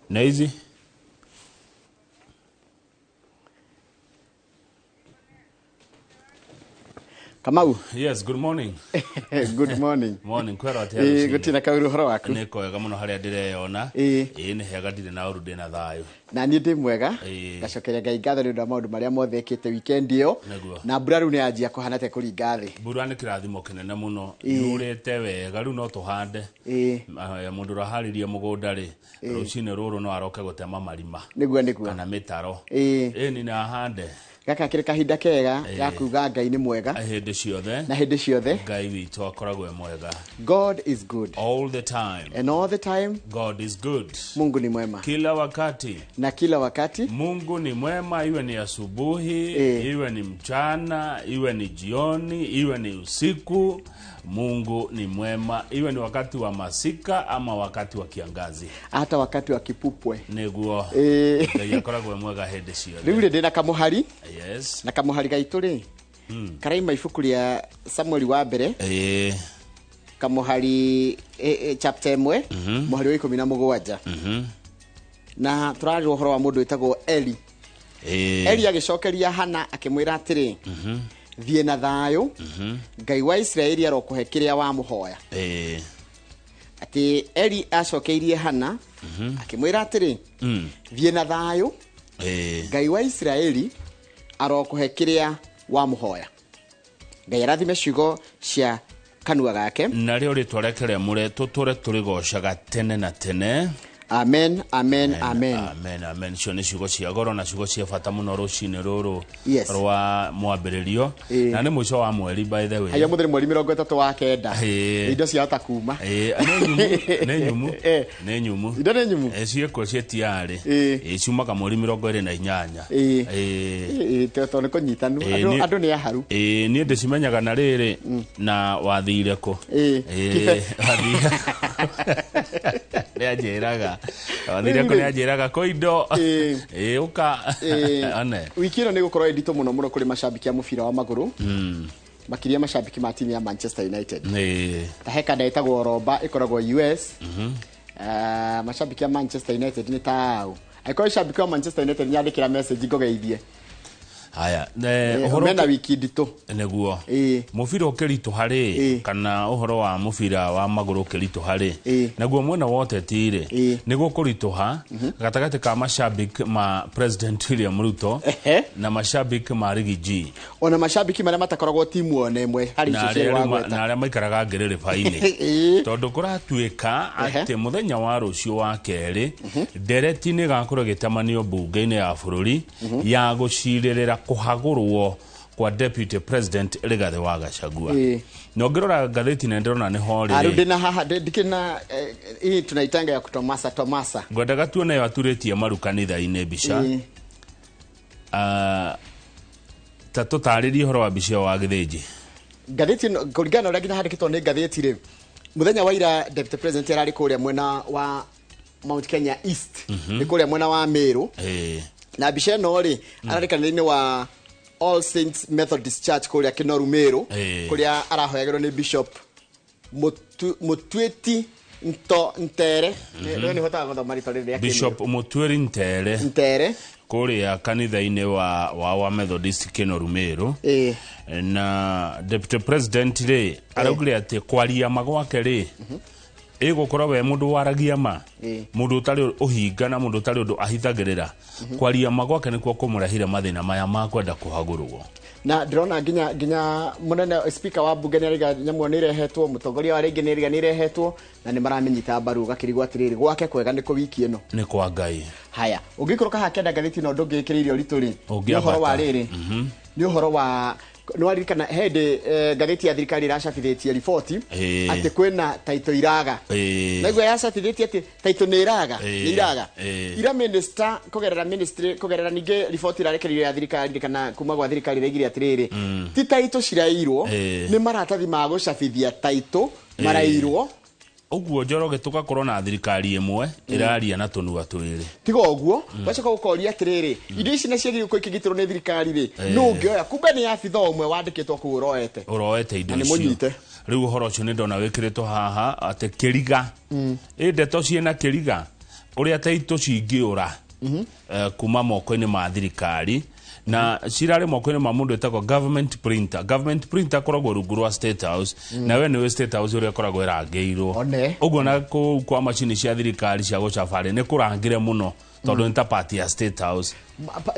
Na hizi Kamau. Yes, good morning. Good morning. Morning, kwera atia. Gutina kauru horo waku. Niko wega muno haria ndireyona. Ni hega ndire na uru ndina thayo. Na ni ndi mwega. Gacokeria Ngai ngatho ni ndu maundu maria mothe ekite weekend iyo. Na mbura riu ni yanjia kuhana te kuringa thi. Mbura ni kirathimo kinene muno. Yurite wega riu no tuhande. Mundu raharirie mugunda ri. Rucine ruru no aroke gutema marima. Niguo. Kana mitaro. Ni na hande. Gaka kire kahinda kega ya kuga Ngai ni mwega hinde ciothe na hinde ciothe Ngai witu akoragwo mwega. God is good all the time, and all the time God is good. Mungu ni mwema Kila wakati, na kila wakati Mungu ni mwema, iwe ni asubuhi, iwe ni mchana, iwe ni jioni, iwe ni usiku. Mungu ni mwema, iwe ni wakati wa masika ama wakati wa kiangazi, hata wakati wa kipupwe. Neguo Ngai akoragwo mwega hinde ciothe. Riu ndina kamuhari. Yes. Na kamuhari gaitu ri karaima ibuku ria Samuel wa mbere. Kamuhari chapter 1 muhari wa 17. Na turari uhoro wa mundu witagwo Eli. Eli agicokeria Hana akimwira atiri thie na thayo Ngai wa Israeli arokuhe kiria wa muhoya. Ati Eli acokeirie Hana akimwira atiri thie na thayo Ngai wa Israeli arokuhe kiria wa muhoya. Ngai arathime ciugo cia kanua gake na rio ritwarekere mure tuture turigocaga tene na tene. Amen, amen, amen. Amen, amen. Cio ni ciugo cia goro na ciugo cia bata muno rucine ruru rwa mwambiririo na ni mwico wa mweri by the way. Aya muthiri mweri 30 wa kenda. Indo cia hata kuma. Ne nyumu. Indo ne nyumu. Cieko cia tiare. Ciumaga mweri 28. Toto ne kunyitanu. Andu ni aharu. Ni ndicimenyaga na riri na wathire ku. Njiraga wathire ko njiraga ko indo uka ane wiki ino ni gukorwo ndito muno kuri mashabiki ya mufira wa maguru makiria mashabiki ma timu ya Manchester United. Ta heka ndaitagwo Roba ikoragwo US. Mashabiki ya Manchester United ni tao aiko shabiki wa Manchester United nyandikira message ngogeithie. Haya, uhoro na wiki ndito neguo mufira ukirito hari kana uhoro wa mufira wa maguru ukirito hari naguo mwena wote tire niguo kuritoha gatagate ka mashabiki ma President William Ruto na mashabiki ma Rigi G ona mashabiki mara matakoragwo timu one imwe hari cio wa gweta na aria maikaraga ngerere faini tondu kuratuika ati muthenya wa rucio wa keri dereti ni gakorwo gitamanio bunge-ini ya bururi ya gucirerera kuhagurwo kwa Deputy President Rigathi wa Gachagua. Nongirora gatheti na ndirona ni hori. Arundi na haha ndikina hii tunaitanga ya kutomasa. Ngwendaga tuone yo aturetie maru kanitha-ini bica. Tato tariri horo wa bica wa githiji. Gatheti kuringana na gina handikitwo ni gatheti ri. Muthenya wa ira Deputy President arari kuria mwena wa Mount Kenya East. Ni kuria mwena wa Meru. Na bica no ri ararikanire wa All Saints Methodist Church kuria Kinoru Meru kuria arahoyagirwo ni Bishop Mutweti Ntere. Ni hota guthoma rito riri Bishop Mutweri Ntere kuria kanitha-ini wa Methodist Kinoru Meru. Na Deputy President ri araugire ati kwaria magwake ri gukora we mundu waragia ma mundu utari uhinga na mundu utari undu ahithagirira kwaria magwake nikuo kumurahira mathina maya ma kwenda kuhagurwo. Na ndrona ginya munene speaker wa bunge ni ariga nyamu ni rehetwo mutongoria wa rigi ni rehetwo na ni maramenyita mbaru gakirigwo atiriri gwake kwega ni ku wiki ino ni kwa Ngai. Haya ungikoroka hakenda gatheti no ndungikiririo rituri ni uhoro wa riri ni uhoro wa no arikana hede gatheti ya thirikari iracabithitie ripoti ati kwena taito iraga naigwa yacabithitie ati taito ni iraga ira minister kugerera ministry kugerera ninge ripoti irarekererio ya thirikari kana kuma gwa thirikari regire atiriri ti taito cirairwo ni maratathi ma gucabithia taito marairwo Uguo Njoroge tugakorwo na thirikari imwe iraria na tunua twiri tiga uguo wacoka gukoria atiriri indo ici na ciagire ko ikigitirwo ni thirikari ri no ngioya kumbe ni abitha umwe wandikitwo ku uroete indo icio riu uhoro ucio ni ndona wikiritwo haha ate kiriga ndeto ciena kiriga uria taito cingiura kuma moko-ini ma thirikari na cirare moko-ini ma mundu etagwo government printer koragwo rungu rwa State House na we niwe State House uria koragwo irangeirwo uguo na kwa macini cia thirikari cia gucabari ni kurangire muno tondu nta party ya State House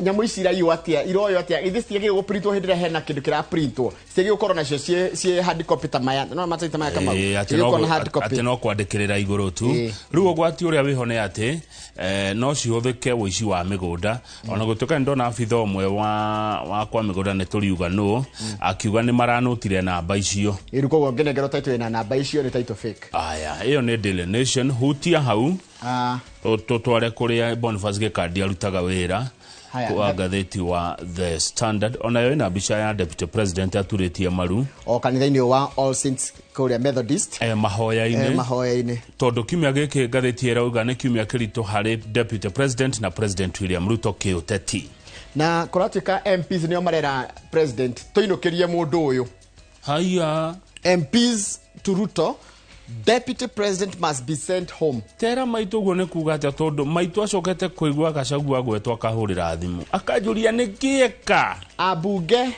nyamu ici irayo atia iroyo atia ithi ciagire go printwo hindira hena kindu kira printwo ciagire gukorwo nacio cie hard copy ta maya no matita maya kama ati no kwandikirira iguru tu riu gwati uria wihone ati no cihuthike wici wa migunda ona gutuka ndona abitha umwe wa kwa migunda ni turiuga no akiuga ni maranutire namba icio iruko go ngenegero title na namba icio ni title fake aya iyo ni Daily Nation hutia hau tutware kuria Boniface Gikandi arutaga wira kwa gatheti wa The Standard ona yo ina bicha ya Deputy President aturitie maru o kanitha-ini wa All Saints kuria Methodist mahoya-ini tondu kiumia giki gatheti irauga ni kiumia kirito hari Deputy President na President William Ruto kiuteti na kuratuika MPs nio marera President toinukirie mundu uyu haya MPs to Ruto Deputy President must be sent home. Tera maitu guo ne kuga ati tondu maitu acokete kuigua Gachagua gwetwa kahurira thimu akajuria ni kieka abunge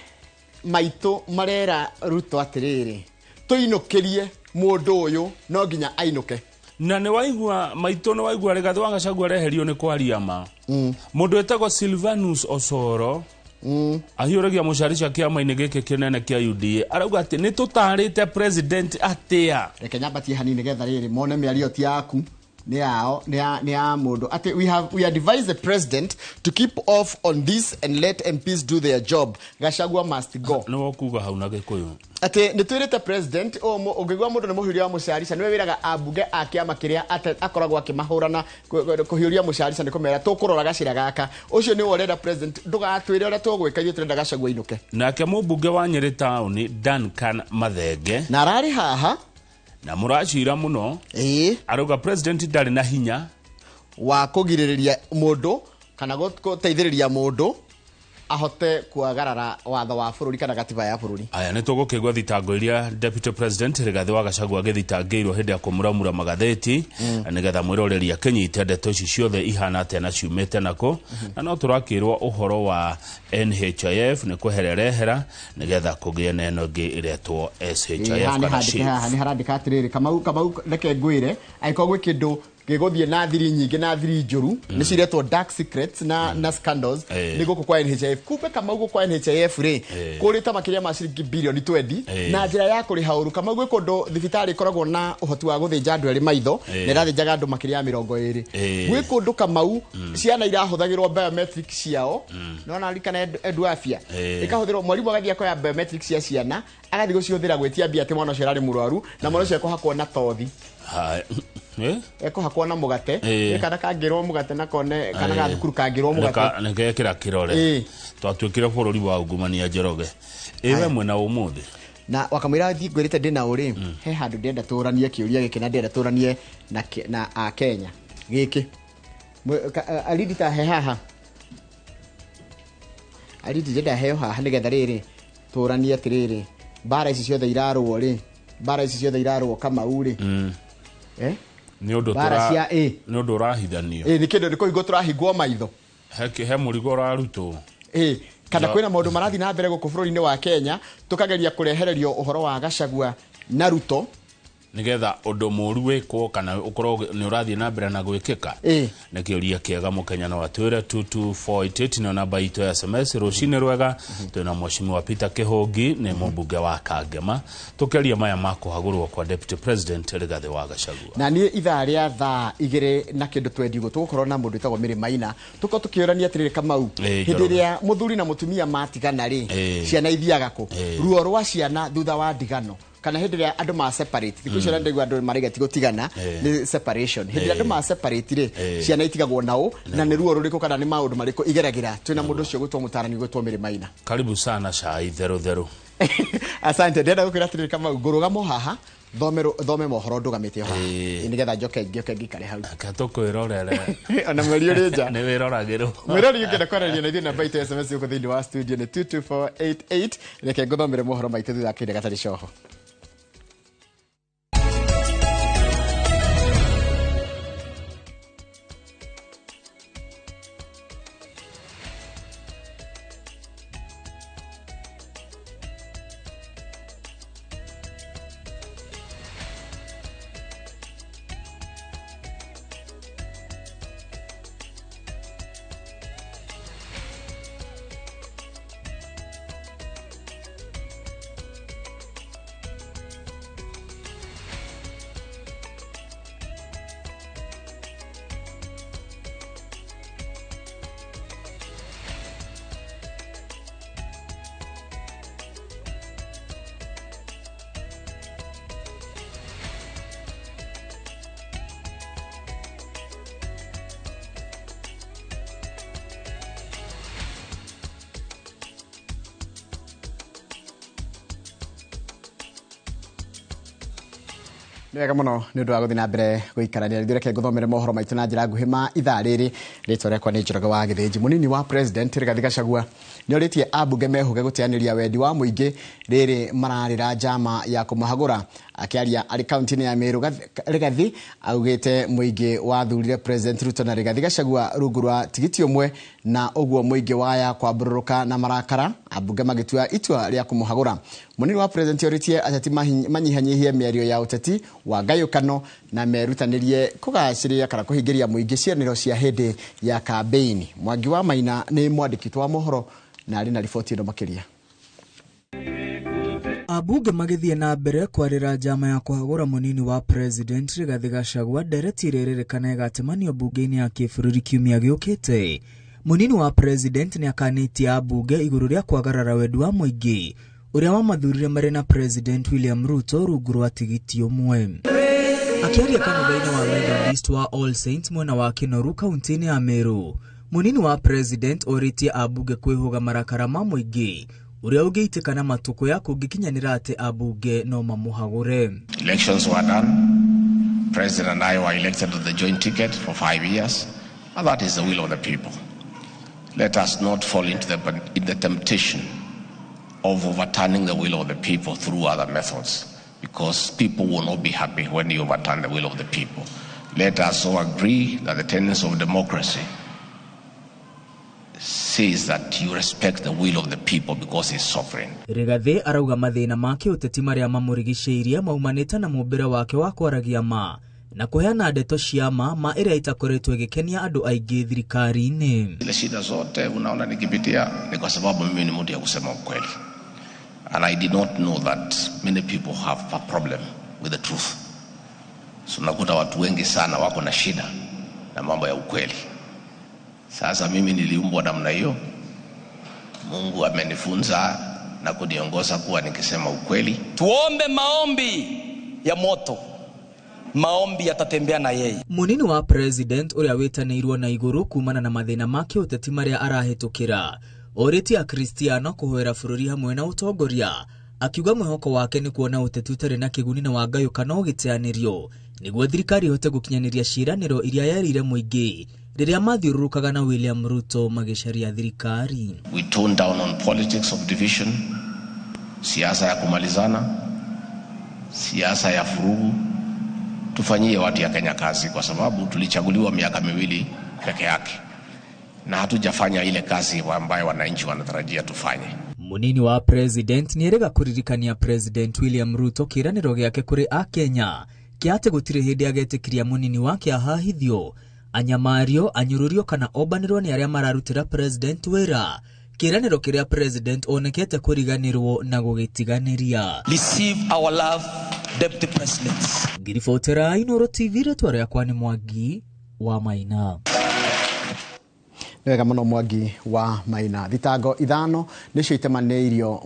maitu marera Ruto atiriri tuinukirie mundu uyu no nginya ainuke na ne waigua maitu no waigua Rigathi wa Gachagua reherio ni kwaria ma mundu etagwo Silvanus Osoro ahiuragia mucarisha kiama-ini giki kinene kia UDA arauga ati ni tutarite president atia reke nyambatie hanini getha riri mone miario ti yaku ni yao ni ya mundu ati we are devised the president to keep off on this and let MPs do their job Gachagua must go no kuga hau na gikuyu ati ni twirite president ungigwa mundu ni muhiuria wa mucarisha niwe wiraga abunge akiama kiria akoragwo akimahurana kuhiuria mucarisha ni kumera tukurora gacira gaka ucio ni woreda president ndugatwire uria tugwika ithu turenda Gachagua inuke nake mubunge wa Nyeri town Duncan Mathenge na arari haha na muracira muno aruga president ndari na hinya wa kugiririria mundu kana guteithiriria mundu ahote kuagarara watho wa bururi kana gatiba ya bururi aya ni tugukigwa thitango iria Deputy President Rigathi wa Gachagua agithitangirwo hindi ya kumuramura magatheti nigetha mwiroreri akinyite ndeto ici ciothe ihana ate na ciumite nako na no turakirwo uhoro wa NHIF ni kuhererehera nigetha kugie neno ngi iretwo SHIF kana SHIF ni harandika atiriri kamau reke ngwire aiko gwi kindu giguthie na thiri nyingi na thiri njuru ni ciretwo dark secrets na scandals ni guku kwa NHIF kumbe kama ugu kwa NHIF ri kurita makiria ma ciringi bilioni 20 na njira ya kuriha uru kama gwi kundu thibitari koragwo na uhoti wa guthinja andu eri maitho ni rathinjaga andu makiria 20 gwi kundu kama ciana irahuthagirwo biometrics ciao nona rikana edu afya ikahuthirwo mwarimu agathia kwa biometrics cia ciana agathi gucihuthira gwetia mbia ati mwana ucio ari murwaru na mwana ucio ekuhakwo na tothi ekuhakwo na mugate kana kangirwo mugate na kone kana gathukuru kangirwo mugate nekekira kirore twatwikire bururi wa ungumania Njoroge ewe mwena umuthi na wakamwira thi ngwirite ndina uri he handu ndenda turanie kiuria giki na ndenda turanie na a Kenya giki alidita he haha alidita ndenda he haha nigetha riri turanie atiriri bara ici ciothe irarwo ri bara ici ciothe irarwo kama uri ni undu urahithanio ni kindu ndiko igo turahingwo maitho he murigo rarutwo kana kwina maundu marathi na mbere guku bururi-ini wa Kenya tukageria kurehererio uhoro wa Gachagua na Ruto nigetha undu muru wikwo kana ukorwo ni urathie na mbere na gwikika ni kiuria kiega mukenya no atwire 22488 no namba itu ya SMS rucine rwega twina mwashimi wa Peter Kihungi ni mubunge wa Kangema tukeria maya makuhagurwo kwa Deputy President Rigathi wa Gachagua na ni ithaa ria thaa igire na kindu twendi go tukorwo na mundu itagwo Miri Maina tuko tukiorania atiriri Kamau hindi ria muthuri na mutumia matigana ri ciana ithiaga ku ruo rwa ciana thutha wa ndigano kana hindi ria andu ma separate thikũ cia ndegwa andu marigeti gutigana ni separation hindi ria andu ma separate ri ciana itigagwo nao na ni ruo ruriku kana ni maundu mariku igeragira twina mundu ucio gwitwo mutarani gwitwo Miri Maina karibu sana cai theru Asante ndenda gukira atiri kama ngurugamo haha thome mohoro ndugamite haha nigetha njoke ngikare hau katoko irorere ona mweri urija ni wiroragiro mweri ngenda kwaria na ithu namba itu SMS yuko thini wa studio ni 22488 reke nguthomere mohoro maitu thutha kinde gatari coho. Nega muno ni undu wa guthina mbere guikarania reke nguthomere mohoro maitu na njira nguhi ma ithaa riri ritwa rekwa ni Njoroge wa Githĩnji. Munini wa president Rigathi Gachagua ni oritie abunge mehuge gutianiria wendi wa muingi riri mararira njama ya kumuhagura. Akiaria ari kaunti ya Meru, Rigathi augite muingi wa thurire president Ruto na Rigathi Gachagua rungu rwa tigiti umwe na uguo muingi waya kwambururuka na marakara abunge magitua itua ria kumuhagura. Munini wa president oritie ateti manyihanyihie miario ya uteti wa gayukano na merutanirie kugaciria kana kuhingiria muingi cianiro cia hindi ya campaign. Mwangi wa Maina ni mwandikitwa mohoro na ari na ripoti ino makiria. Abunge magithie na mbere kwarira njama ya kuhagura munini wa president Rigathi Gachagua ndereti riririkana igatemanio bunge-ini ya kĩbũrũri kiumia giukite. Munini wa president ni akanitie abunge iguru ria kwagarara wendi wa muingi uria wamathurire mari na president William Ruto rungu rwa tigiti umwe. Akiaria kanitha-ini wa Methodist wa All Saints mwena wa Kinoru kaunti-ini ya Meru, munini wa president oritie abunge kwihuga marakara ma muingi uria ugeitikana matuko ya kungikinyanira ati abunge no mamuhagure. Elections were done. President and I were elected on the joint ticket for 5 years, and that is the will of the people. Let us not fall into the temptation of overturning the will of the people through other methods, because people will not be happy when you overturn the will of the people. Let us all agree that the tenets of democracy says that you respect the will of the people because he's sovereign. Rigathi arauga mathina make uteti maria mamurigicĩirie maumanĩte na mũmbĩre wake wa kwaragia ma na kuheana ndeto cia ma iria itakoretwo igikenia andu aingi thirikari-ini. Ile shida zote unaona nikipitia ni kwa sababu mimi ni mtu ya kusema ukweli. And I did not know that many people have a problem with the truth. So nakuta watu wengi sana wako na shida na mambo ya ukweli. Sasa mimi niliumbwa namna hiyo. Mungu amenifunza na kuniongoza kuwa nikisema ukweli. Tuombe maombi ya moto. Maombi yatatembea na yeye. Munini wa president uria witanirwo na iguru kumana na mathina make uteti maria arahitukira. Oritie Kristiano kuhoera bururi hamwe na utongoria. Akiuga mwihoko wake ni kuona uteti utari na kiguni na wagayukano gitianirio niguo thirikari ihote gukinyaniria ciraniro iria yarire muingi riria mathiururukaga na William Ruto magisharia thirikari. We tone down on politics of division, siasa ya kumalizana, siasa ya furugu. Tufanyie watu ya Kenya kazi, kwa sababu tulichaguliwa miaka 2 peke yake na hatujafanya ile kazi ambayo wananchi wanatarajia tufanye. Munini wa president ni erega kuririkania president William Ruto kiraniro giake kuri a Kenya kiate gutire hindi agetikiria munini wake ahahithio anyamario anyururio kana obanirwo ni aria mararutira president wera. Kiraniro kiria president onekete kuriganirwo na gugitiganiria. Receive our love, Deputy President. Ngiribotera Inooro TV retwa riakwa ni Mwangi wa Maina. Wega muno Mwangi wa Maina. Thitango ithano nicio itemanĩirio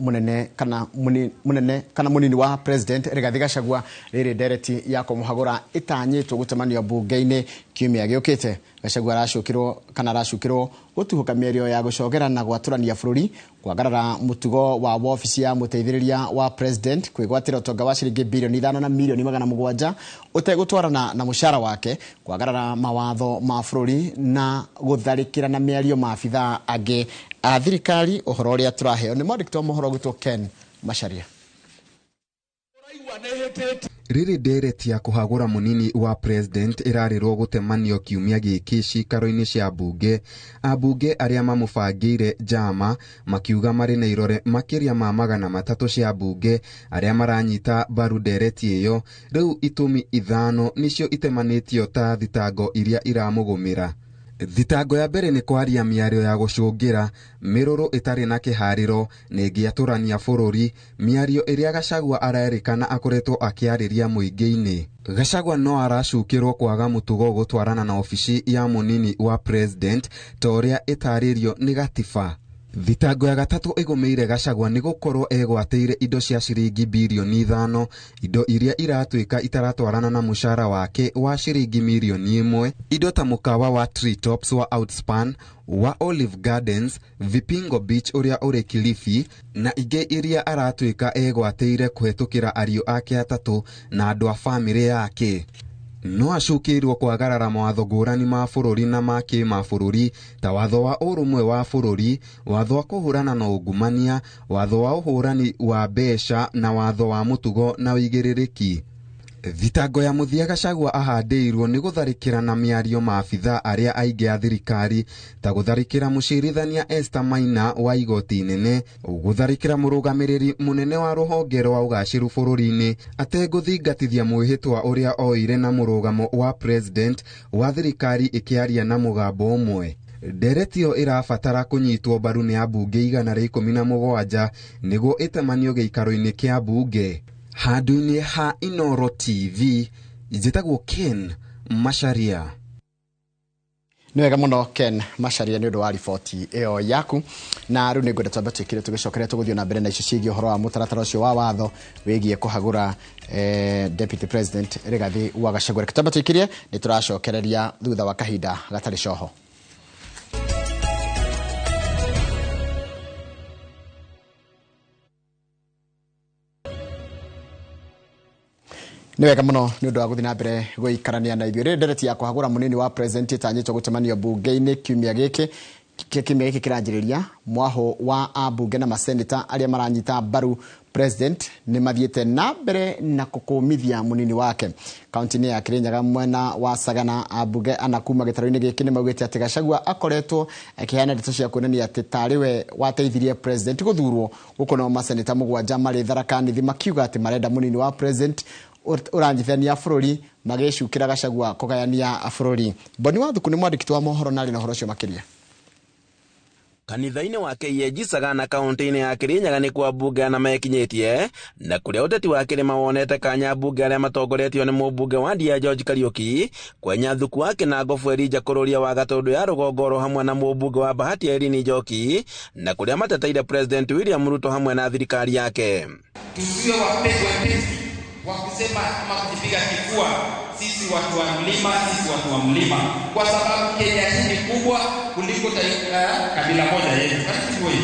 munini wa president Rigathi Gachagua riri ndereti ya kumuhagura itanyitwo gutemanio bunge-ini kiumia giukite. Gachagua aracukirwo gutuhuka mĩario ya gucogera na gwaturania bũrũri kwagarara mutugo wa ofisi ya muteithĩrĩria wa president kwĩgwatĩra ũtonga wa ciringi bilioni 5 na milioni 700 utegũtwarana na mũcara wake kwagarara mawatho ma bũrũri na gũtharĩkĩra na mĩario maabitha angĩ a thirikari. Ũhoro ũrĩa tũraheo nĩ mwandĩki wa mohoro gwĩtwo Ken Macharia. Riri ndereti ya kuhagura munini wa president irarirwo gutemanio kiumia giki cikaro-ini cia bunge. Abunge aria mamubangire jama makiuga mari na irore makiria ma 300 cia bunge aria maranyita baru ndereti iyo. Riu itumi 5 nicio itemanitio ta thitango iria iramugumira. Thitango ya mbere ni kwaria miario ya gucungira miruru itari na kihariro ningiaturania bũrũri, miario iria Gachagua arerikana akoretwo akiariria muingi-ini. Gachagua no aracukirwo kwaga mutugo gutwarana na ofisi ya munini wa president toria itaririo ni gatiba. Thitango ya gatatu igumeire Gachagua ni gukorwo egwateire indo cia ciringi bilioni 5, indo iria iratuika itaratwarana na mushara wake wa ciringi milioni 1, indo ta mukawa wa Treetops wa Outspan, wa Olive Gardens, Vipingo Beach uria uri Kilifi, na inge iria aratuika egwateire kuhetukira ariu ake atatu na andu a family yake. No acukirwo kwagarara mawatho ngũrani ma bũrũri na ma kĩmabũrũri ta watho wa ũrũmwe wa bũrũri, watho wa kũhũrana na ungumania, watho wa ũhũrani wa mbeca na watho wa mũtugo na ũigĩrĩrĩki. Thitango ya muthia Gachagua ahandĩirwo ni gũtharĩkĩra na mĩario maabitha aria aingi a thirikari ta gũtharĩkĩra mũcirithania Esther Maina wa igoti inene, gũtharĩkĩra mũrũgamĩrĩri munene wa rũhonge rwa ũgacĩru bũrũri-inĩ ategũthingatithia mwĩhĩtwa ũrĩa oire na mũrũgamo wa president wa thirikari ikiaria na mũgambo ũmwe. Ndereti ĩyo irabatara kunyitwo mbaru ni ambunge 117 niguo itemanio gĩikaro-inĩ kĩa bunge. Handũ-inĩ ha Inoro TV, njĩtagwo Ken Macharia. Nĩ wega mũno Ken Macharia nĩ ũndũ wa riboti ĩyo yaku. Na rĩu nĩ ngwenda twambe twĩkire tũgĩcokeria tũgũthiĩ na mbere na icio ciĩgiĩ ũhoro wa mũtaratara ũcio wa watho wĩgiĩ kũhagũra Deputy President Rigathi wa Gachagua. Twambe twĩkire nĩ tũracokereria thutha wa kahinda gatarĩ coho. Nĩ wega mũno nĩ ũndũ wa gũthiĩ na mbere gũikarania na ithuĩ. Ndereti ya kuhagũra munini wa president itanyĩtwo gũtemanio bunge-inĩ kiumia gĩkĩ kĩranjĩrĩria. Mwaho wa ambunge na maseneta arĩa maranyita mbaru president nĩ mathiĩte na mbere na kũkũmithia munini wake. Kaunti-inĩ ya Kirinyaga mwena wa Sagana, ambunge ana kuma gĩtaro-inĩ gĩkĩ nĩ maugĩte atĩ Gachagua akoretwo akĩheana ndeto cia kuonania atĩ tariwe wateithirie president gũthurwo. Gũkũ no maseneta 7 marĩ Tharaka-Nithi makiuga atĩ marenda munini wa president urangithania bũrũri magĩcukĩra Gachagua kũgayania bũrũri. Boni Wathuku nĩ mwandĩki wa mohoro na arĩ na ũhoro ũcio makĩria. Kanitha-inĩ wa KAG Sagana kaunti-inĩ ya Kirinyaga nĩ kwa mbunge na mekinyĩtie na kũrĩa ũteti wa kĩrĩma wonete kanya mbunge arĩa matongoretio nĩ mũmbunge wa Ndia George Kariuki kwenya Thuku wa Kinango Elijah Kũrũria wa Gatũndũ ya Rũgongo hamwe na mũmbunge wa Bahati Irene Njoki na kũrĩa mateteire President William Ruto hamwe na thirikari yake. Tusiwe wapesi wa kusema ama kujipiga kifua sisi watu wa mlima, kwa sababu Kenya hii ni kubwa kuliko kabila moja yetu. Sisi wewe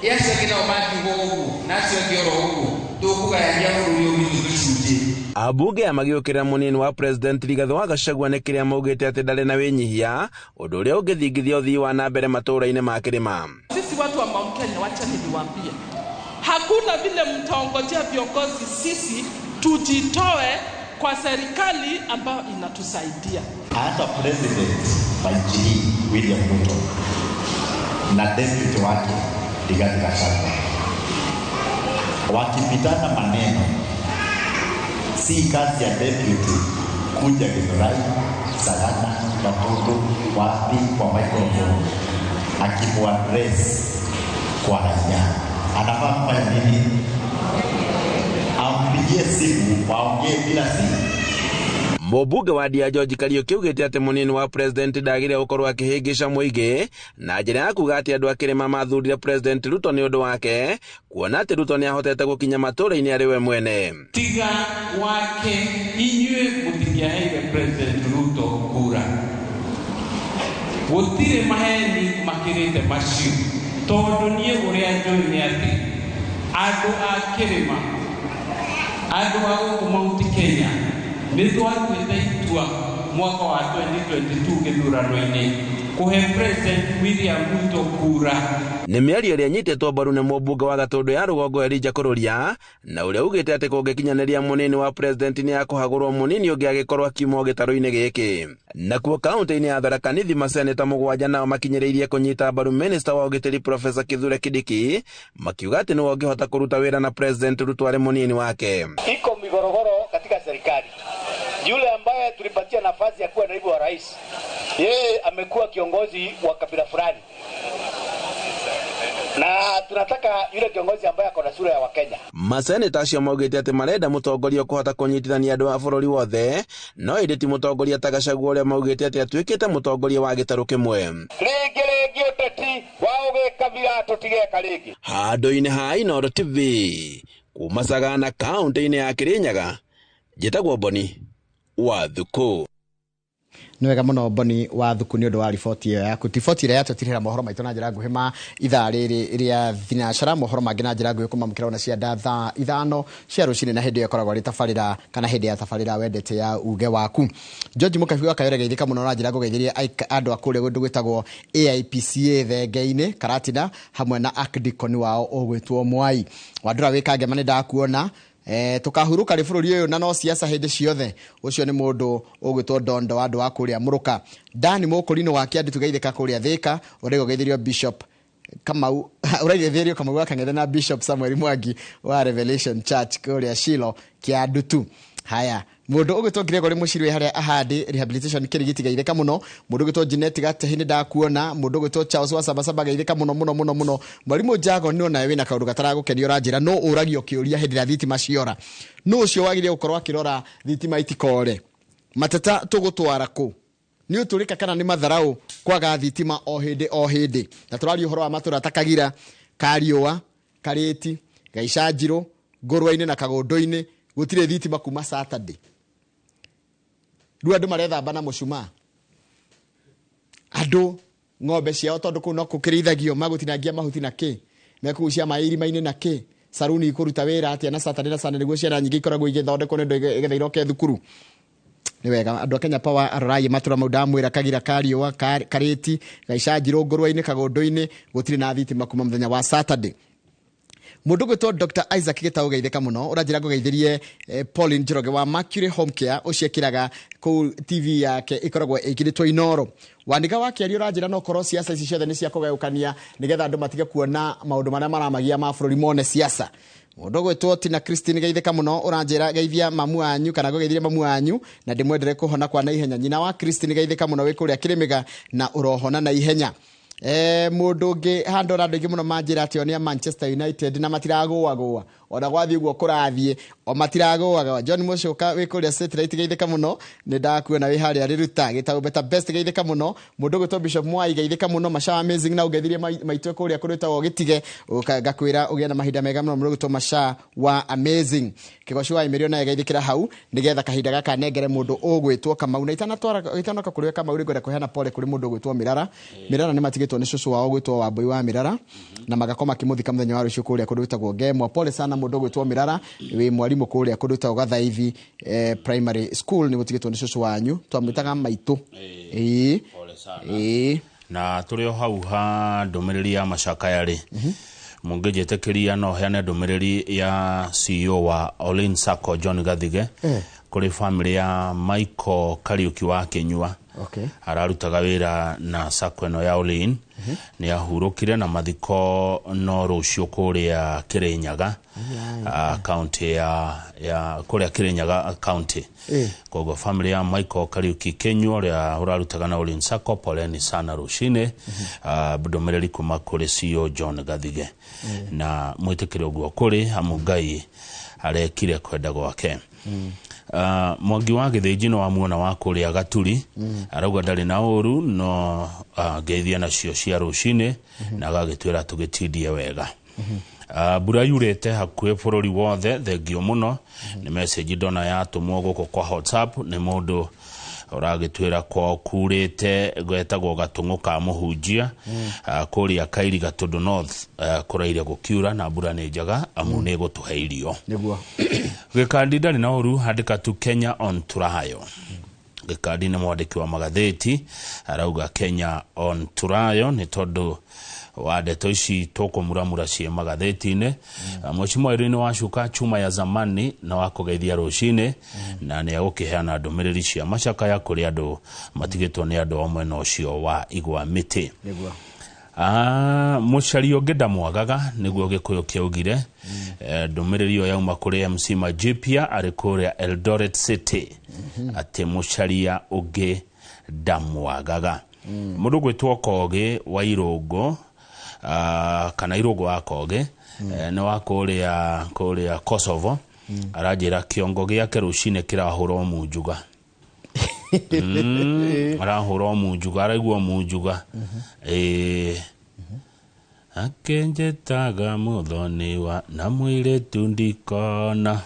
yasa kina omati huko nasi wakioro huko tukuga ya jamhuri hiyo vitu tushuje. Abunge amagiukira munini wa president Rigathi wa Gachagua nĩ kĩrĩa maugĩte atĩ ndarĩ na wĩnyihia ũndũ ũrĩa ũngĩthingithia ũthii wa na mbere matũũra-inĩ ma kĩrĩma. Sisi watu wa Mount Kenya, wacha niwaambie, hakuna vile mtaongojea viongozi sisi tujitoe kwa serikali ambayo inatusaidia. Hata president wa nchi hii William Ruto na deputy wake Rigathi Gachagua wakipitana maneno, si kazi ya deputy kuja Githurai, Sagana, Gatũndũ, wapi kwa microphone akimuaddress kwa raia. Anafaa kufanya nini? Ampigie simu waongee bila simu. Mũmbunge wa Ndia George Kariuki augĩte atĩ munini wa president ndagĩrĩire gũkorwo akĩhĩngĩca mũingĩ na njĩra ya kuuga atĩ andũ a kĩrĩma mathurire president Ruto nĩ ũndũ wake, kuona atĩ Ruto nĩ ahotete gũkinya matũũra-inĩ arĩ we mwene. Tiga wake inyuĩ mũtingĩaheire president Ruto kura. Gũtirĩ maheni makirite macio tondu nie uria njui ni ati andu a kirima andu a guku Mount Kenya ni twatuite itua mwaka wa 2022 githurano-ini kuhe President William Ruto kura. Nĩ mĩario ĩrĩa nyitĩtwo mbaru nĩ mũmbunge wa Gatũndũ ya rũgongo Elijah Kũrũria, na ũrĩa ugĩte atĩ kũngĩkinyanĩria mũnini wa president nĩ akũhagũrwo mũnini ũngĩ agĩkorwo akiuma gĩtarũ-inĩ gĩkĩ. Nakuo kaunti-inĩ ya Tharaka Nithi maseneta mũgwanja nao makinyĩrĩirie kũnyita mbaru minista wa ũgitĩri Professor Kithure Kindiki, makiuga atĩ nĩwe ũngĩhota kũruta wĩra na president Ruto arĩ mũnini wake. Iko migorogoro katika serikali. Yule ambaye tulipatia nafasi ya kuwa naibu wa rais, yeye amekuwa kiongozi wa kabila fulani. Na tunataka yule kiongozi ambaye akona sura ya Wakenya. Maseneta acio maugĩte atĩ marenda mũtongoria kũhota kũnyitithania andũ a bũrũri wothe, no ĩndĩ ti mũtongoria ta Gachagua ũrĩa maugĩte atĩ atuĩkĩte mũtongoria wa gĩtarũ kĩmwe. Rĩngĩ ũteti wa ũgĩkabira tũtigeka rĩngĩ. Handũ-inĩ ha Inooro TV kuma Sagana kaunti-inĩ ya Kirinyaga, njĩtagwo Boni wa Thuku. Nĩ wega mũno Boni wa Thuku nĩ ũndũ wa riboti ĩyo yaku. Riboti ĩrĩa yatũtirĩra mohoro maitũ na njĩra nguhĩ ma ithaa rĩrĩ rĩa thinacara, mohoro mangĩ na njĩra nguhĩ kũmamũkĩra na cia thaa ithano cia rũcinĩ na hĩndĩ ĩyo ĩkoragwo arĩ tabarĩra kana hĩndĩ ya tabarĩra wendete ya uge waku. George Mũkabi wa Kayore geithĩka mũno na njĩra ngũgeithĩrie andũ a kũrĩa kũndũ gwĩtagwo AIPCA Thengei-inĩ Karatina hamwe na Archdeacon wao ũgwĩtwo Mwai. Wandũra wĩkange mani ndakuona tukahuruka ri bũrũri ũyũ na no siasa hĩndĩ ciothe. Ũcio nĩ mũndũ ũgwĩtwo Dondo wa andũ a kũrĩa Mũrũka. Dani Mũkũrinũ wa Kĩandi tugeithĩka kũrĩa Thĩka, ũrĩa ũgeithĩrio Bishop Kamau ũrageithĩrio Kamau wa Kang'ethe na Bishop Samuel Mwangi wa Revelation Church kũrĩa Shilo Kĩandutu. Haya, mundu ũgwĩtwo Gregory Mũcirwe harĩa Ahandi Rehabilitation Kĩrigiti geithĩka mũno. Mundu ũgwĩtwo Jeanette Gatehi ndakuona. Mundu ũgwĩtwo Charles wa Sabasaba geithĩka mũno. Mwarimu Jago nĩ ona wĩna kaũndũ gataragũkenio ranjĩra no ũragio kĩũria hĩndĩ ya thitima ciora. No ũcio wagĩrĩire gũkorwo akĩrora thitima itikore. Mateta tũgũtwara kũ? Nĩ ũtũrĩka kana nĩ matharaũ kwaga thitima o hĩndĩ. Na tũraria ũhoro wa matũra ta Kagira, Kariũa, Karĩti, Gaicajirũ, Ngũrũa-inĩ na Kagũndũ-inĩ gũtirĩ thitima kuma Saturday. Rĩu andũ marethamba na mũcumaa. Andũ ng'ombe ciao tondũ kũu no kũkĩrĩithagio magũtinangia mahuti na kĩ, mekũgucia maĩ irima-inĩ na kĩ, saruni ikũruta wĩra atĩa na Saturday na Sunday nĩguo ciana nyingĩ ikoragwo igĩthondekwo nĩ ũndũ igetha iroke thukuru. Nĩ wega andũ a Kenya Power arorai matũra mau ndamwĩra Kagira, Kariũa, Karĩti, Gaicajirũ, Ngũrũa-inĩ, Kagũndũ-inĩ gũtirĩ na thitima kuma mũthenya wa Saturday. Mundu gwĩtwo Dr. Isaac Gĩtaũ geithĩka mũno, ũranjĩra ngũgeithĩrie Pauline Njoroge wa Mercury Home Care ũciĩkĩraga kũu TV yake ĩkoragwo ĩkĩrĩtwo Inooro. Wandĩka wa Kĩario ũranjĩra no korwo siasa ici ciothe nĩ cia kũgayũkania nĩgetha andũ matige kuona maũndũ marĩa maramagia ma bũrũri mone siasa. Mundu gwĩtwo Tina Christine geithĩka mũno, ũranjĩra geithia mamu wanyu kana ngũgeithĩrie mamu wanyu na ndĩmwendere kũhona kwa naihenya. Nyina wa Christine geithĩka mũno wĩ kũrĩa Kĩrĩmĩga na ũrohona naihenya. Mundu ũngĩ handũ andũ aingĩ mũno manjĩra atĩ onia Manchester United na matiragũagũa ona gwathiĩ guo kũrathiĩ o matiragũaga. John Mũcoka wĩ kũrĩa Satellite geithĩka mũno, nĩ ndakuona wĩ harĩa Rĩruta. Gĩtaũ Better Best geithĩka mũno. Mundu gwĩtwo Bishop Mwai geithĩka mũno. Masha Amazing na ũgeithirie maitũ kũrĩa kũrĩtagwo Gĩtige ngakwĩra ũgĩe na mahinda mega mũno. Mundu gwĩtwo Masha wa Amazing Kĩgoco wa Imĩrio naye geithĩkĩra hau nĩgetha kahinda gaka nengere mundu ũgwĩtwo Kamau. Na itanoka kũrĩa Kamau rĩngwenda kũheana pole kũrĩ mundu ũgwĩtwo Mirara. Mirara nĩ matigĩtwo nĩ cũcũ wao gwĩtwo Wambui wa Mirara na magakoma kĩmũthika mũthenya wa rũciũ kũrĩa kũndũ gwĩtagwo Ngemwa. Pole sana mundu ũgwĩtwo Mirara, wĩ mwarimu kũrĩa kũndũ gwĩtagwo Gathaithi Primary School nĩ gũtigĩtwo nĩ cũcũ wanyu, twamwĩtaga maitũ. Pole sana. Na tũrĩ o hau ha ndũmĩrĩri ya macakaya rĩ, mũngĩnjĩtĩkĩria no heane ndũmĩrĩri ya CEO wa Olin Sacco John Gathige kũrĩ family ya Michael Kariuki wa Kenyua. Ararutaga wĩra na Sacco ĩno ya Olin. Nĩ ahurũkire na mathiko no rũciũ kũrĩa Kĩrĩnyaga county ya kũrĩa Kĩrĩnyaga county. Koguo family ya Michael Kariuki Kenyua ũrĩa ũrarutaga na Olin Sacco poleni sana rũcinĩ. Ndũmĩrĩri kuma kũrĩ CEO John Gathige na mwĩtĩkĩre ũguo kũrĩ Amungai arekire kwenda gwake. Mwangi wa Gĩthĩnji no amuona wa kũrĩa Gaturi arauga ndarĩ na ũru no geithia nacio cia rũcinĩ na agagĩtwĩra tũgĩtindie wega. Mbura yurĩte hakuhĩ bũrũri wothe, thengio mũno. Nĩ message ndona yatũmwo gũkũ kwa WhatsApp nĩ mũndũ uragitwira kwa kurite gwetagwo gatungu ka muhunjia kuria Kairiga Tondu North kuraire gukiura na mbura ni njaga amu ni gutuhe irio niguo gikandi ndari na uru handika tu Kenya on Turayo gikandi ni mwandiki wa magatheti arauga Kenya on Turayo ni tondu wa ndeto ici tukumura cie magatheti-ini Mheshimiwa Irene Wacuka chuma ya zamani na wakugeithia rucini na ni agukiheana ndumiriri cia macakaya kuri andu matigitwo ni andu omwe no cio wa igwa miti niguo mucario ngenda mwagaga niguo gikuyu kiaugire ndumiriri yo yauma kuri MC Majipia ari kuria Eldoret City ati mucaria uge ndamwagaga mundu gwitwo Koge wa Irungu kana Irungu wa Koge ni wa kuria Kosovo arajira kiongo giake rucine kirahurwo munjuga arahurwo munjuga araigwo munjuga akenjetaga muthoni wa na mwire tundikona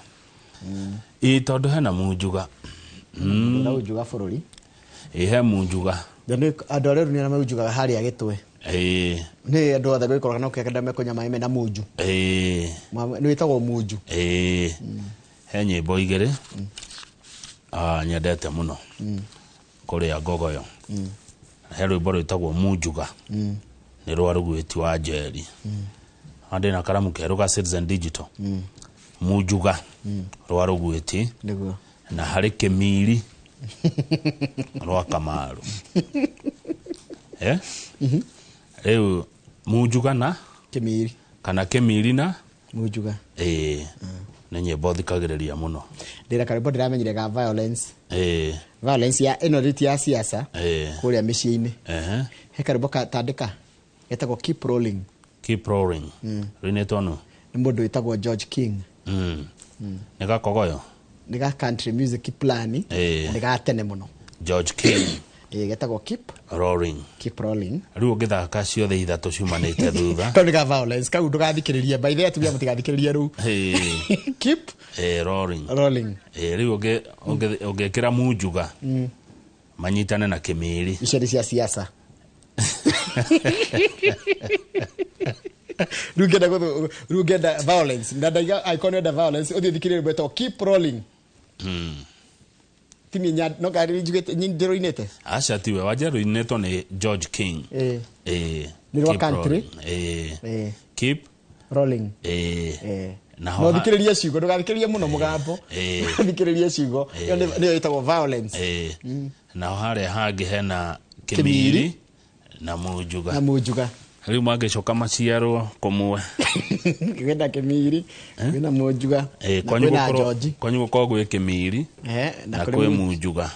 tondu hena munjuga na munjuga bururi he munjuga ndani andu areru ni na munjuga hari agitwe ni andu othe gwikora no kekenda mekonya mai mena munju ni witagwo munju he nyimbo igiri nyendete muno kuria Gogoyo he rwimbo rwitagwo munjuga ni rwa rugwiti wa Njeri andi na karamu keru ga Citizen Digital munjuga rwa rugwiti niguo na hari Kimiri rwa Kamaru rĩu munjuga na Kimiri kana Kimiri na munjuga nĩ nyĩmbo thikagĩrĩria muno ndĩra karĩmbo ndĩramenyire ga violence violence ya ĩno rĩti ya siasa kũrĩa mĩciĩ-inĩ he karĩmbo katandĩka getagwo keep rolling rĩnĩtwo nũ nĩ mũndũ wĩtagwo George King nĩ gakogoyo nĩ ga country music plan nĩ ga tene mũno George King getagwo keep rolling rĩu ũngĩthaka ciothe ithatũ ciumanĩte thutha kau nĩ ga violence kau ndũgathikĩrĩria by the way atumia mũtigathikĩrĩria rĩu keep rolling rĩu ũngĩkĩra munjuga manyitane na Kimiri iceri cia siasa rĩu ngenda violence ndandaiga icon of violence ũthiĩ thikĩrĩria rĩmbo etagwo keep rolling timi nya no gari njugete njero inete acha tiwe wajero ineto ni George King ni wa country keep rolling na no thikiriria ciugo ndugathikiririe muno mugambo thikiriria ciugo ni itagwo violence na hare hangi hena Kimiri na munjuga riu magicoka maciarwo kumwe ngenda Kimiri ngenda munjuga kwanyu gukorwo gwi Kimiri na kwi munjuga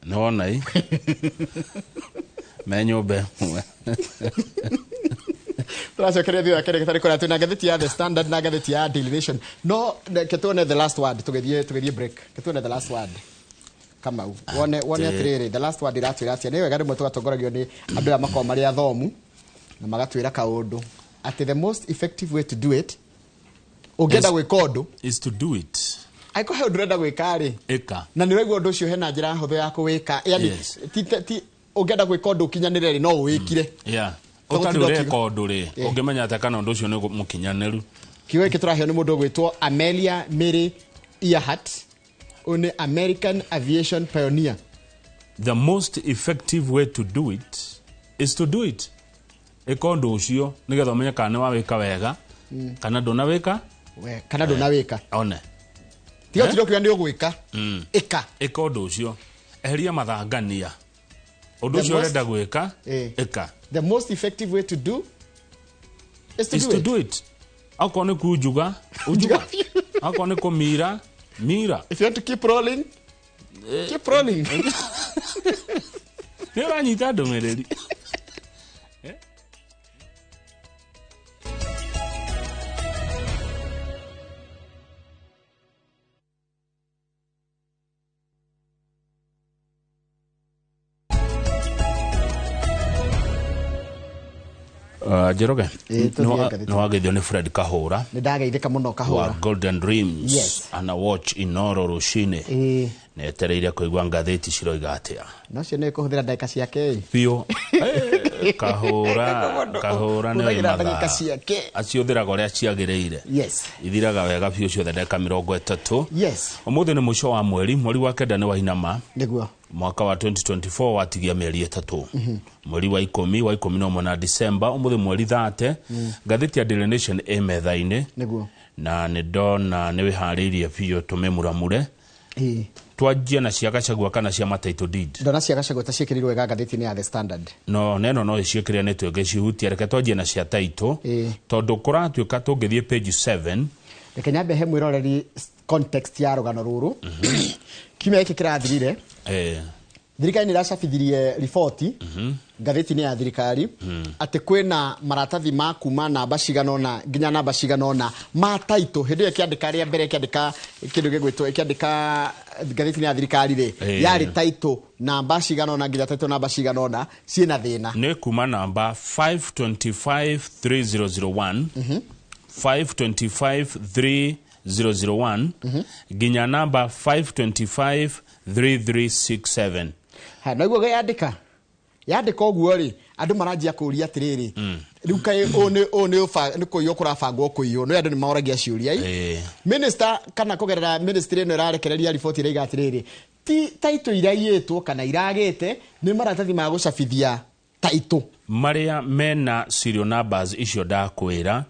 nona menyumbe turacokeria thio akere gitari kora tuna gatheti ya The Standard na gatheti ya Daily Nation no ketone the last word tugethie break ketone the last word kama wone atiriri the last word iratwira atia ni wega rimwe tugatongoragio ni andu ya makoma ria thomu na magatwira kaundu at the most effective way to do it ugenda gwika undu is to do it aiko he ndurenda gwika ri eka na ni wegwa undu ucio hena njira huthu ya kuwika yani ti ugenda gwika undu kinyanire ri no wikire utari ureka undu ri ungimenya ata kana undu ucio ni mukinyaneru kiwe iki turahio ni mundu gwitwo Amelia Mary Earhart one American aviation pioneer. The most effective way to do it is to do it. Ekondo ucio nigetha umenye kana wa wika wega kana ndona wika kana ndona wika one tiyo tiro kyo ndio gwika eka ekondo ucio eheria mathangania undu ucio renda gwika eka the most effective way to do is to do it akone kujuga ujuga akone komira mira if you want to keep rolling Nera nyita ndomereri Jeroge no wagethio ni Fred Kahura ni ndageithika muno Kahura wa Golden Dreams. Yes. Ana watch inoro rushine netereire kuigwa ngatheti ciroiga atia no cio ne kuhuthira ndagika ciake pio Kahura ne ndagika ciake aciuthira goria ciagireire. Yes. Ithiraga wega pio cio ndagika 30. Yes. Umuthi ni muco wa mweri wa kenda ni wa inama niguo mwaka wa 2024 watigia mieri 3 mweri wa 10 no mwana December umuthi mweri 30 ngatheti ya Daily Nation methaine niguo na ndona ni wihariirie pio tumemuramure twajia na cia Gachagua kana cia Mataito Deed. Ndona cia Gachagua ta ciekĩrirwo wega ngatheti-inĩ ya The Standard. No neno no ciekĩria nĩ twege cihutia reke twajia na cia Taito tondũ kũratuĩka tũngĩthiĩ page 7 reke nyambe he mwĩroreri context ya rũgano rũrũ kiumia gĩkĩ kĩrathirire thirikari nĩ iracabithirie riboti ngatheti-inĩ ya thirikari atĩ kwĩna maratathi ma kuma namba ciganona nginya namba ciganona ma Taito hĩndĩ ĩyo kĩandĩka rĩa mbere kĩandĩka kĩndũ gĩgwĩtwo kĩandĩka ngatheti-inĩ ya thirikari rĩ yarĩ Taito namba ciganona nginya Taito namba ciganona ciĩna thĩna nĩ kuma namba 5253001 5253001 nginya namba 5253367. Ha naiguo yandĩka ũguo rĩ andũ maranjia kũria atĩrĩrĩ rĩu kaĩ nĩ kũiywo kũrabangwo kũiywo no andũ nĩ maoragia ciũria minister kana kũgerera ministry ĩno ĩrarekereria riboti ĩrĩa atĩrĩrĩ ti Taito iraiyĩtwo kana iragĩte nĩ maratathi ma gũcabithia Taito maria mena serial numbers icio ndakwĩra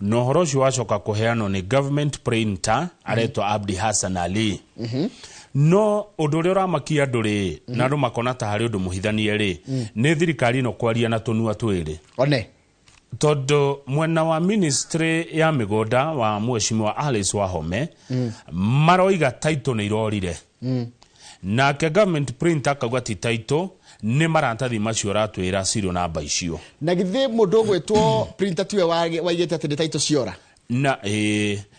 no horo ũcio wacoka kũheanwo nĩ government printer aretwo Abdi Hassan Ali no ũndũ ũrĩa ũramakia andũ rĩ na andũ makona ta harĩ ũndũ mũhithanie rĩ nĩ thirikari ĩno kwaria na tũnua twĩrĩ one tondũ mwena wa ministry ya mĩgũnda wa Mheshimiwa Alice Wahome maroiga Taito nĩ irorire nake government printer akauga ti Taito nĩ maratathi macio ratwĩra serial number icio na githĩ mũndũ ũgwĩtwo printer tiwe waigĩte atĩ nĩ Taito ciora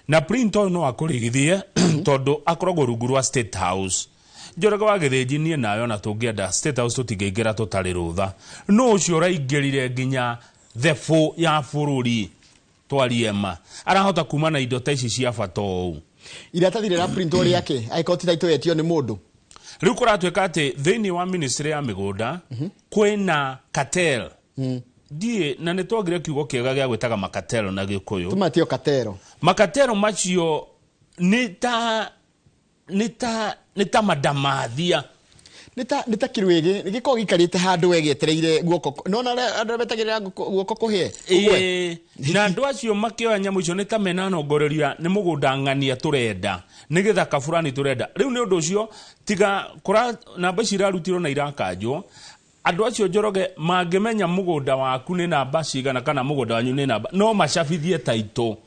na printer no akũrigithie tondũ akoragwo rungu rwa State House Njoroge wa gĩthĩnji nayo na tũngĩenda State House tũtingĩingĩra tũtarĩ rũtha no ũcio ũraingĩrire nginya thefũ ya bũrũri twariema arahota kuma na indo ta ici cia bata ũũ iratathi rĩra printer rĩake aikoti Taito yetio nĩ mũndũ rĩu kũratuĩka atĩ thĩinĩ wa ministry ya mĩgũnda kwĩna cartel die na nĩ twagire kiugo kĩega gĩa gwĩtaga makatero na Gĩkũyũ tumatio katero makatero macio nĩ ta madamathia nĩ ta kĩrwĩgĩ gĩkoragwo gĩikarĩte handũ wegĩetereire guoko no na andũ betagĩrĩra guoko kũhĩe na andũ acio makĩoya nyamũ icio nĩ ta menanongoreria nĩ mũgũnda ng'ania tũrenda nĩgetha kaburani tũrenda rĩu nĩ ũndũ ũcio tiga kũra namba ici irarutirwo na irakanjwo andũ acio Njoroge mangĩmenya mũgũnda waku nĩ namba cigana kana mũgũnda wanyu nĩ namba no macabithie Taito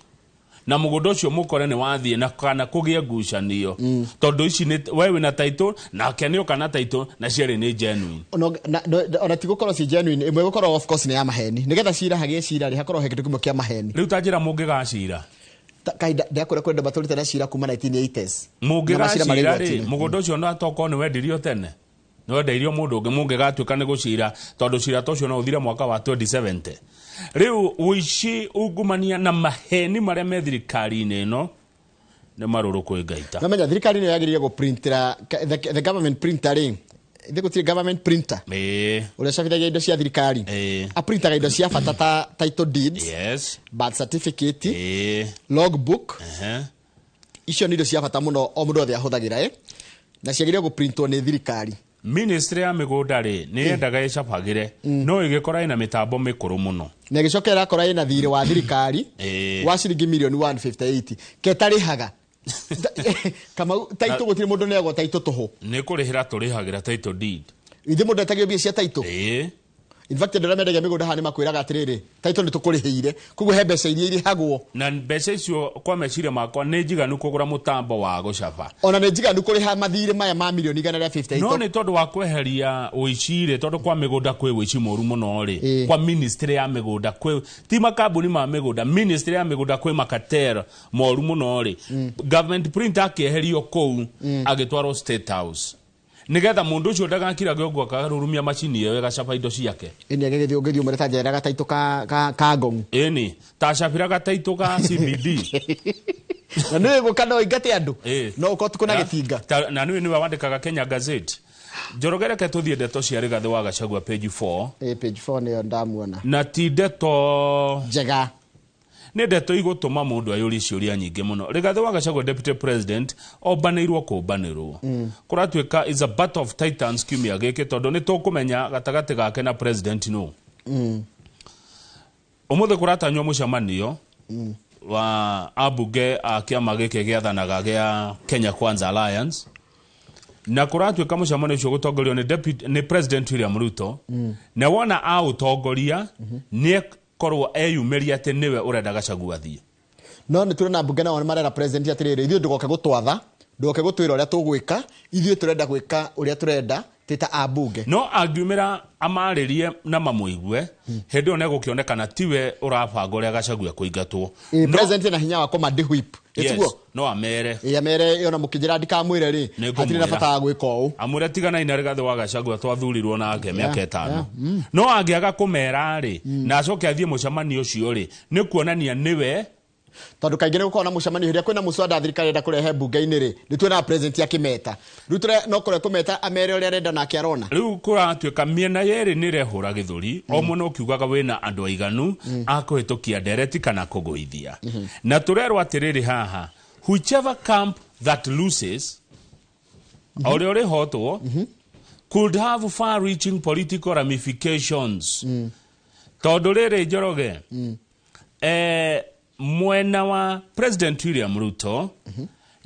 na mũgũnda ũcio mũkore nĩ wathiĩ na kana kũgĩe ngucanio tondũ ici wewe na Taito na kenio kana Taito na ciarĩ nĩ genuine ona ti gũkorwo ci genuine ĩmwe gũkorwo of course nĩ ya maheni nĩgetha cira hagĩe cira rĩ hakorwo he kĩndũ kĩmwe kĩa maheni rĩu ta njĩra mũngĩgacira kaida ndakora kwenda batũrĩte na cira kuma 1980s mũngĩgacira rĩ mũgũnda ũcio no atoko nĩ wendirio tene no wendirio mũndũ ũngĩ mũngĩgatuĩka nĩ gũcira tondũ cira tocio no ũthire mwaka wa 2070 rĩu ũici ungumania na maheni marĩa me thirikari-inĩ ĩno nĩ marũrũ kwĩ ngaita namenya thirikari nĩ yagĩrĩire gũprintĩra the government printer rĩ ithe gũtirĩ government printer ũrĩa cabithagia indo cia thirikari aprintaga indo cia bata ta Title deeds birth certificate logbook icio nĩ indo cia bata mũno o mũndũ othe ahũthagĩra na ciagĩrĩire gũprintwo nĩ thirikari ministry ya mĩgũnda rĩ nĩ yendaga ĩcabagĩre no ĩgĩkora ĩna mĩtambo mĩkũrũ mũno na ĩgĩcoka ĩrakora ĩna thirĩ wa thirikari wa ciringi mirioni 158 ketarĩhaga kama Taito gũtirĩ mũndũ nĩagwo Taito tũhũ nĩ kũrĩhĩra tũrĩhagĩra Title deed ithe mũndũ etagio mbia cia Taito in fact ndĩra mendagia mĩgũnda haha nĩ makwĩraga atĩrĩrĩ Taito nĩ tũkũrĩhĩire koguo he mbeca iria irĩhagwo na mbeca icio kwa meciria makwa nĩ njiganu kũgũra mũtambo wa gũcaba ona nĩ njiganu kũrĩha mathirĩ maya ma mirioni 158 no nĩ tondũ wa kweheria ũici tondũ kwa mĩgũnda kwĩ ũici mũru mũno rĩ kwa ministry ya mĩgũnda kwĩ ti makambuni ma mĩgũnda ministry ya mĩgũnda kwĩ makatero moru mũno rĩ government printer akĩeherio kũu agĩtwarwo State House nigetha mundu ucio ndagakira gogwa karurumia machini iyo gacapa indo ciake ini agegethio ngethio mureta njera gataito ka ngong ini ta chapira gataito ka CBD na niwe gukano ingate andu no uko tukuna gitinga na niwe wandikaga Kenya Gazette Njorogere ke tuthie ndeto cia Rigathi wa Gachagua page 4 page 4 ni ndamuona na ti ndeto njega ne ndeto igutuma mundu ayuri ciuria nyingi muno Rigathi wa Gachagua deputy president obaneirwo kubanirwo kuratwika is a battle of titans kiumia giki tondu ni tukumenya gatagati gake na president no umuthe kuratanywo mucemanio wa abunge a kiama giki giathanaga gia Kenya Kwanza Alliance na kuratwika mucemanio ucio gutongorio ni president William Ruto na wona a utongoria ni korwo eyumeria ate niwe urenda Gachagua thie no ni turena bunge na marera president atiriri ithuĩ ndugoke gutwatha ndugoke gutwira uria tugwika ithuĩ turenda gwika uria turenda tita abunge no angiumira amaririe na mamuigue hindi one gukionekana tiwe urabanga uria Gachagua kuingatwo president na hinya wa command whip etiguo no amere amere yona mukijira ndikamwire ri hatiri na bata gwika uu amure tigana ina Rigathi wa Gachagua twathurirwo na ake miaka 5 no angiaga kumera ri na acoke athie mucemanio ucio ri ni kuonania niwe tondu kaingĩ nĩ gũkorwo na mũcemanio hĩrĩa kwĩna mũswada thirikari enda kũrehe bunge-inĩ rĩ nĩtuona president akĩmeta rĩu tũre no kũre kũmeta amere ũrĩa arenda nake arona rĩu kũratuĩka mĩena yerĩ nĩ ĩrehũra gĩthũri o mũno ũkiugaga wĩna andũ aiganu a kũhĩtũkia ndereti kana kũgũithia na tũrerwo atĩrĩrĩ haha whichever camp that loses ũrĩa ũrĩhotwo could have far reaching political ramifications tondũ rĩrĩ Njoroge mwena wa president William Ruto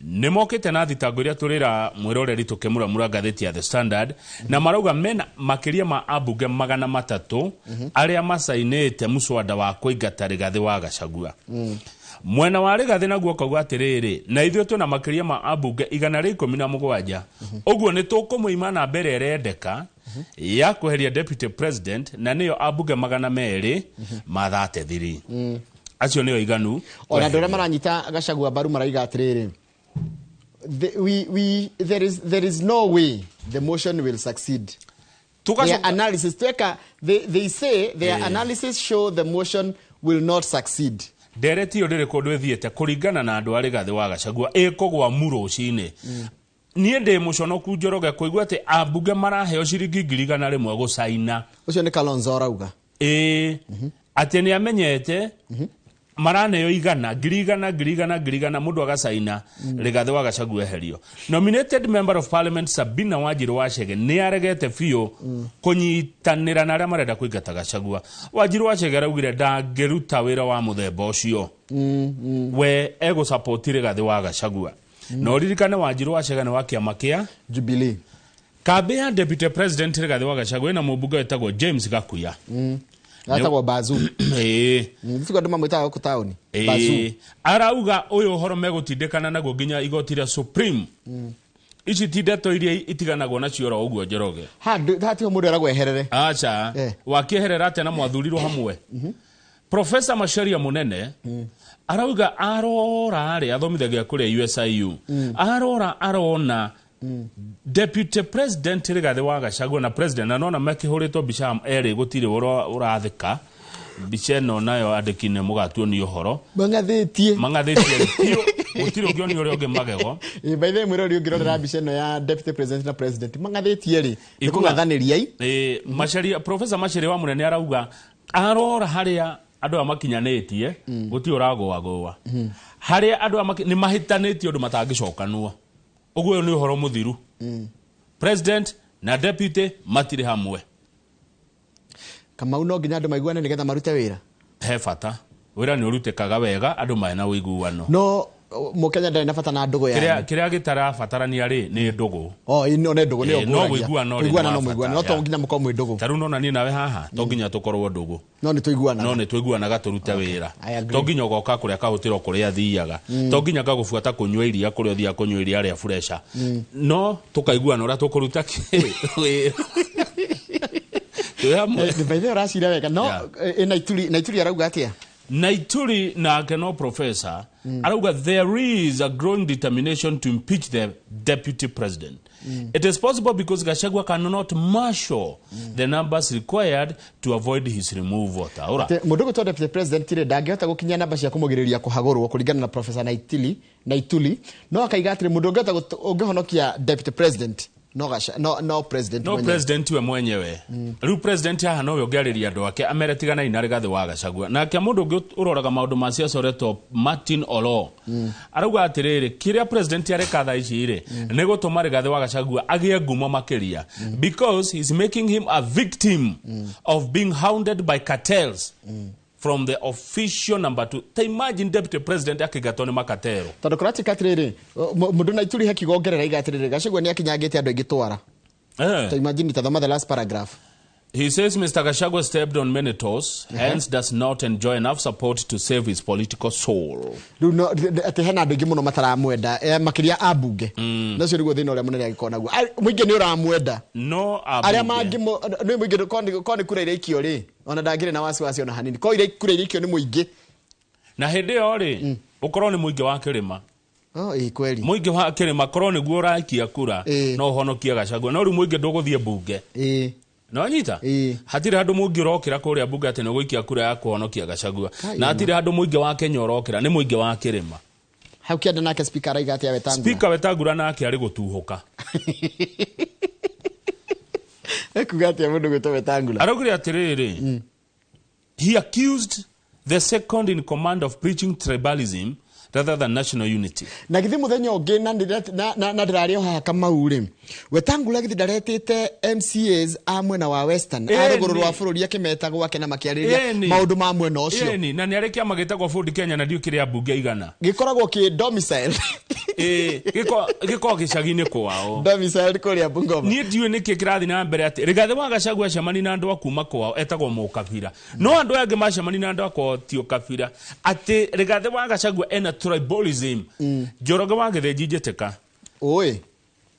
nĩ mokĩte na thitango iria tũrĩra mwĩroreri tũkĩmuramura ngathĩti ya The Standard na marauga mena makĩria ma abunge 300 arĩa masainĩte mũswada wa kũingata Rigathi wa Gachagua mwena wa Rigathi naguo kauga atĩrĩrĩ na ithuĩ twĩna makĩria ma abunge 117 ũguo nĩ tũkũmũima na mbere ĩrendeka ya kweheria deputy president na nĩyo abunge 200 mathate thiri acio nĩo iganu ona ndore maranyita Gachagua baru maraiga atiriri there is no way the motion will succeed their analysis they say their analysis show the motion will not succeed dereti yo ndire kundu ethiete kuringana na andu ari Rigathi wa Gachagua ikogwa murucine nie ndi muconoku Njoroge kuigua ati abunge maraheo ciringi 100 gucaina ucio ni Kalonzo arauga ati ni amenyete maraneo igana mundu agacaina Rigathi wa Gachagua eherio nominated member of parliament Sabina Wanjiru Wachege ni aregete biũ kunyitanira na aria marenda kuingata Gachagua Wanjiru Wachege araugire ndangĩruta wĩra wa muthemba ũcio we ego support Rigathi wa Gachagua no ririkane Wanjiru Wachege ni wa kĩama kĩa Jubilee kambe ya deputy president Rigathi wa Gachagua na mũmbunge wetagwo James Gakuya atagwo Bazu ndiko nduma mwita ku tauni Bazu arauga uyu horo megutindikana naguo nginya igoti ria Supreme ici tindeto iria itiganagwo na cioro uguo Njoroge hati mundu aragweherere acha wakieherera ate na mwathurirwo hamwe Professor Macharia Munene arauga arora ari athomithagia kuri USIU arona deputy president Rigathi wa Gachagua na president anona makihuritwo bica eri gutire urathika bica no nayo andikine mugatuo ni uhoro mangathetie gutire ugio ni uria ungi magego by the way uri ungirorera bica no ya deputy president na president mangathetie ri ikungathaniria Macharia Professor Macharia wa Munene arauga arora haria andu amakinyanetie guti uragwa haria andu ni mahitanetie undu matangicokanwo uguo ni uhoro muthiru president na deputy matire hamwe kama uno nginya andu maiguane nigetha marute wira he bata wira ni urutekaga wega andu maena uiguano no mukenya ndari na bata na ndugu ya kiria gitara batarania ri ni ndugu ino ne ndugu ni no uiguano no muiguano no to nginya muko mwe ndugu taru nona ni nawe haha to nginya tukorwo ndugu no ni tuiguanaga turute wira to nginya goka kuria kahutiro kuria thiaga to nginya gagubuata kunywa iria kuria uthia kunywa iria ria fresha no tukaiguana ura tukuruta ni by the way racira wega no na ituri arauga atia Naituri na Keno professor arauga there is a growing determination to impeach the deputy president. It is possible because Gachagua cannot marshal the numbers required to avoid his removal. Mundu gutwa deputy president tire ndangihota gukinya namba cia kumugiriria kuhagurwo kuringana na professor Naituli no akaiga atire mundu ungihonokia deputy president no president we mwenyewe riu president ya no yo ngariria andu ake ameretigana ina Rigathi wa Gachagua na kia mundu ungi uroraga maundu ma cia soreto Martin Olo arauga atiriri kiria president areka tha ici ri ni gutuma Rigathi wa Gachagua agie ngumo makiria because he's making him a victim of being hounded by cartels from the official number 2. Ta imagine deputy president akigatone makatero. Tondu kurati katiriri mundu Naituri hakigongerera igatiriri Gachagua ni akinyangite andu igitwara. Ta imagine tathoma the last paragraph. He says Mr. Gachagua stepped on many toes, hence does not enjoy enough support to save his political soul. No, atehena andu ingi muno mataramwenda makiria abunge. Nacio rigo thina uria munene agikona guo. Muingi ni uramwenda. No abunge. Aria mangi no muingi koni kura irikio ri. Ona ndangire na wasiwasi ona hanini. Ko ire kura irikio ni muingi. Na hende yo ri ukorwo ni muingi wa kirima. Kweli. Muingi wa kirima korwo ni guo rakia kura no honokia Gachagua. No ri muingi nduguthie bunge. No nyita hatire handu mungi urokira kuria bunge ati no guikia kura ya kuhonokia Gachagua na hatire handu muingi wa Kenya urokira ni muingi wa kirima. Hau kienda nake speaker raiga ati Wetangula. Speaker Wetangula nake ari gutuhuka. Ekugati mundu gwitwa Wetangula. Araugira atiriri. He accused the second in command of preaching tribalism rather than national unity. Na githi muthenya ungi na ndirari oha Kamau ri Wetangula githi ndaretete MCAs amwe na wa Western ari guru rwa bururi akimeta gwake na makiariria maundu ma mwe no cio na ni arekia magitagwo Ford Kenya na ndiukire abunge igana gikoragwo ki domicile giko gicagine kwao domicile kuria Bungoma ni ndiwe niki kirathi na mbere ati Rigathi wa Gachagua acamani na andu akuma kwao etagwo mukabira no andu angi macamani na andu akwa tio kabira ati Rigathi wa Gachagua ena tribalism Njoroge wa Githinji njiteka oi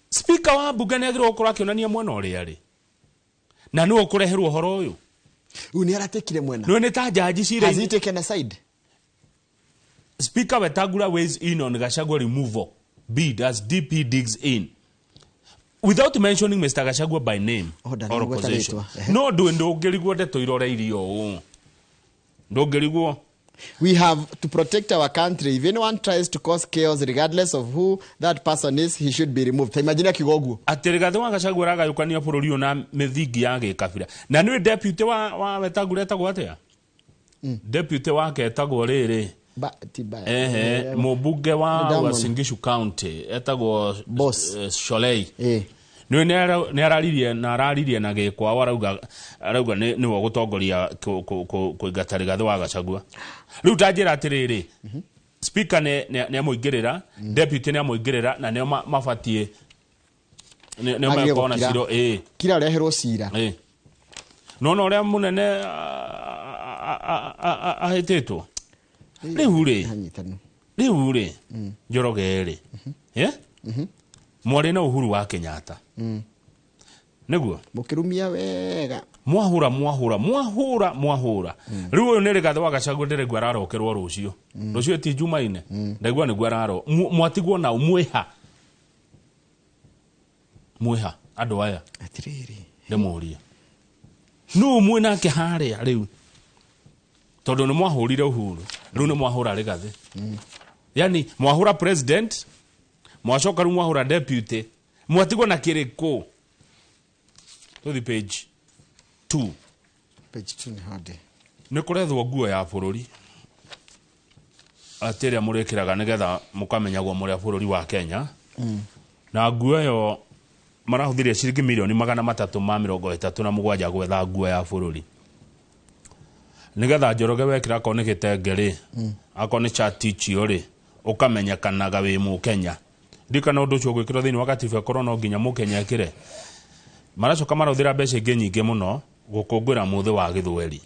speaker wa bunge ni agirwo gukora akionania mwena uria ri na no ukureherwo horo uyu uni aratekire mwena no ni ta jaji cira has he taken a side. Speaker Wetangula weighs in on Gachagua removal bid as DP digs in without mentioning Mr. Gachagua by name or opposition. No ndungirigwo ndeto iroreirio ndungirigwo. We have to protect our country. If anyone tries to cause chaos, regardless of who that person is, he should be removed. Imagine kigogu. Ati Rigathi wa Gachagua ragayukania bururi una mithingi ya gikabira. Na niwe deputy wa Wetangula etagwo atia? Deputy wake etagwo riri. Mubunge wa Uasin Gishu County etagwo Sholei. Niwe ni araririe na gikwa arauga ni wo gutongoria kuigata Rigathi wa Gachagua. Riu tanjira atiriri speaker ne amuingirira deputy ne amuingirira na ne mabatie ne makona ciro kira reherwo cira no ria munene ahetetwo riu ri Njoroge ri mwari na Uhuru wa Kenyatta niguo mukirumia wega mwahura riu uyu ni Rigathi wa Gachagua ndirigwa ararokerwo rucio ti Jumaine ndaigua ni gwararo mwatigwo na umweha andu aya atiriri ndemuria no umwe nake haria riu tondu ni mwahurire Uhuru riu ni mwahura Rigathi yani mwahura president mwacoka riu mwahura deputy mwatigwo na kiriko to the page 2 ni hade ni kurethwo nguo ya bururi atiria murekiraga nigetha mukamenyagwo muri bururi wa Kenya na nguo yo marahuthirie ciringi milioni 337 gwetha nguo ya bururi nigetha Njoroge wekira ko ni gitengeri ako ni chatichi ori ukamenyekanaga wi mu Kenya ndikana undu ucio gwikirwo thiini wa katiba korwo no nginya mu Kenya kire maracoka marauthira mbeca ingi nyingi muno gukungwira muthi wa Githweri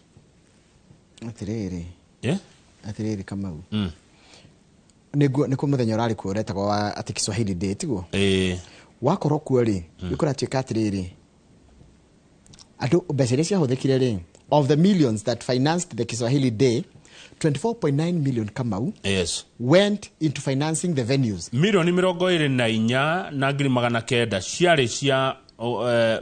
atiriri Kamau niko muthenya urari kureta kwa ati Kiswahili Day tiguo wakorwo kuo ri ikora tika atiriri andu mbeca iria ciahuthikire ri of the millions that financed the Kiswahili Day 24.9 million Kamau yes went into financing the venues. Milioni 24 na ngiri magana kenda ciarĩ cia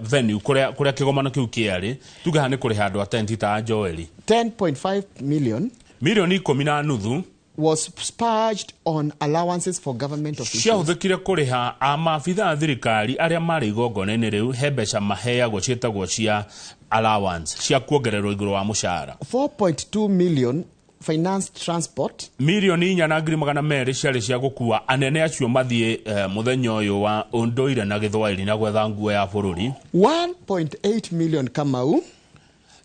venue kuria kigomano kiu kiari tuge hani kuri handu atenti ta Joeli. 10.5 million milioni 10.5 was spurged on allowances for government officials. Ciahuthikire kuriha amabitha thirikari aria mari igongona-inĩ riu he mbeca maheagwo cietagwo cia allowance cia kuongererwo iguru wa mushara. 4.2 million financed transport. Milioni 4.2 ciarĩ cia gukua anene acio mathie muthenya uyu wa unduire na githwairi na gwetha nguo ya bururi. 1.8 million Kamau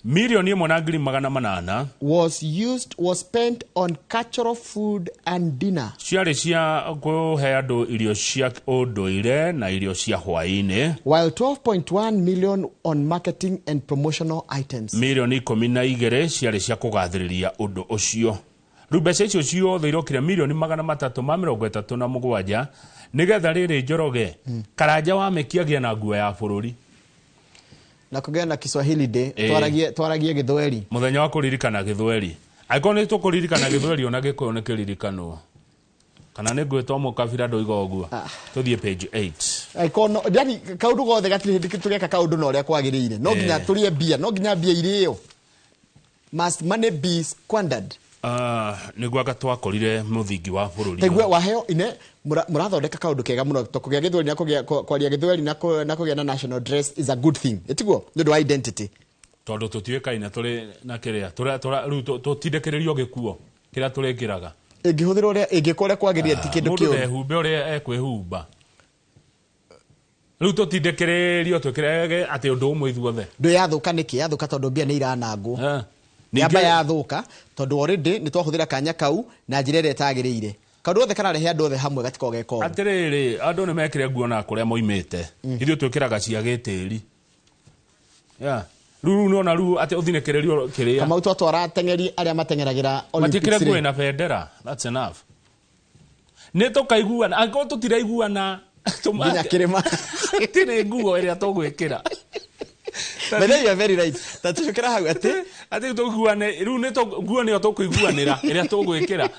milioni 1.8 was spent on cultural food and dinner. Ciarĩ cia kuhe andu irio cia unduire na irio cia hwaini, while 12.1 million on marketing and promotional items. Milioni 12 ciarĩ cia kugathĩrĩria undu ucio. Rĩu mbeca icio ciothe irokire milioni 337 nigetha rĩrĩ Njoroge Karanja wa mekiagia na nguo ya bururi na kugea na Kiswahili Day twaragie Githweri muthenya wa kuririkana Githweri. Aiko ni tukuririkana Githweri ona gikuyu ni kiririkano kana ni gwetwa mukabira ndoiga uguo tuthie page 8. Aiko no yani kaundu gothe gatiri hindi tugeka kaundu no ria kwagiriire no nginya turie bia no nginya bia irio must money be squandered. Nigwa gatwakorire muthingi wa bururi tegwe waheo ine murathondeka kaundu kega muno to kugia Githweri na kugia kwaria Githweri na kugia na national dress is a good thing etiguo ndu identity tondu tutiwekaine turi na kiria tutindekererio gikuo kiria turekiraga ingihuthira uria ingikore kwagiria ti kindu kio mundu ehumbe uria ekwihumba riu tutindekererio twikirege ati undu umwe ithuothe ndu yathuka niki yathuka tondu mbia ni iranangwo Niamba yathuka tondu already ni twahuthira kanya kau na njira ire tagiriire kaundu othe kana rehe andu othe hamwe gatikogeka atiriri andu ni mekire nguo na kuria moimite ithu twikiraga cia gitiri ruru no na ruru ati uthinekererio kiria kama utwatwara tengeri aria matengeragira Olympics matikire nguo na bendera that's enough ne tukaiguana ango tutiraiguana nginya kirima tire nguo iria tugwikira. But you are very right. Tatushukira hau ati tuguane riu ne to nguo ne to kuiguanira iria tugwikira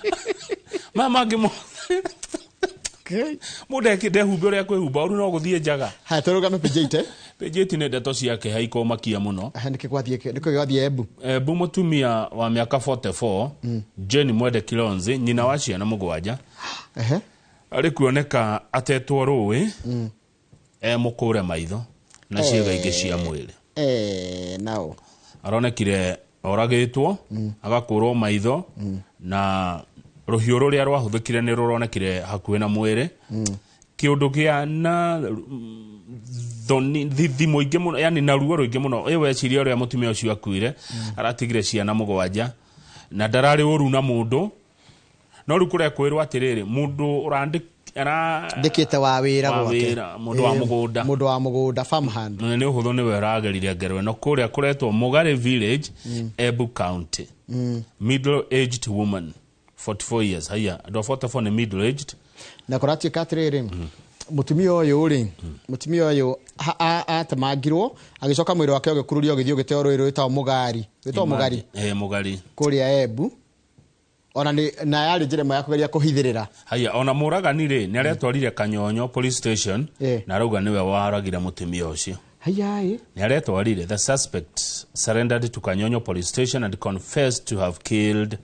mama ngimo mude kidehumbe uria kwihumba uru no guthie njaga ha turugame pejete ne ndeto ciake haiko makia muno niki gwathie Ebu mutumia wa miaka 44 Jane Mwende Kilonzi nyina wa ciana mugwanja ari kuoneka atetwo ruwi mukure maitho na ciega ingi cia mwiri nao aronekire oragitwo agakurwo maitho na ruhiu ruria rwahuthikire ni ruronekire hakuhe na mwiri kiundu gia na thimo ingi muno yani na ruo ruingi muno ewe ciria uria mutumia ucio akuire aratigire ciana mugwanja na ndarari uru na mundu no rukure kwirwo atiriri mundu urandika ndikite wa wira gwake mundu wa mugunda farm hand ni uhuthu ni weragerire ngerwe no kuria kuretwo Mugari village Embu County middle aged woman 44 years haya ndo 44 ni middle aged na kurati katrere mutumia uyu uri mutumia uyu atamagirwo agicoka mwiri wake ugikururio githio giteo rwiro rwitao Mugari Mugari kuria Embu ona ni na yari njire ma yakugeria kuhithirira haya ona muragani ri ni aretwarire Kanyonyo police station na rauga niwe waragira mutumia ucio haya ni aretwarire the suspect surrendered to Kanyonyo police station and confessed to have killed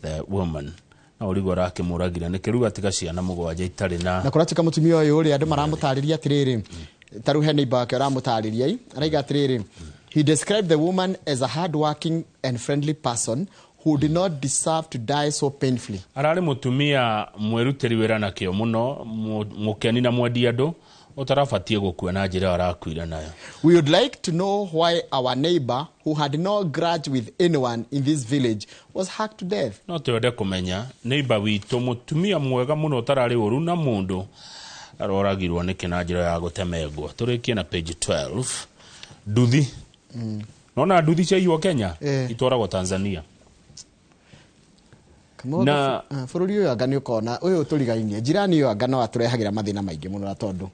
the woman na urigo rake muragira ni kiruga tiga ciana mugwanja itari na kuratika mutumia uyu uri andu maramutariria atiriri taruhe ni bake aramutariria araiga atiriri he described the woman as a hard-working and friendly person who did not deserve to die so painfully. Arari mutumia mweruteri wera na kio muno mukeni na mwedi andu utarafatie gukua na njira arakuira nayo. We would like to know why our neighbor who had no grudge with anyone in this village was hacked to death. No twende kumenya neighbor witu mutumia mwega muno utarari uru na mundu aroragirwo ni kina njira ya gutemegwo. Turikie na page 12. Nduthi. Nona nduthi cia iwo Kenya itwaragwo Tanzania. Na fururi uyu anga ni ukona uyu turigainie jirani uyu anga no aturehagira mathina maingi muno na tondu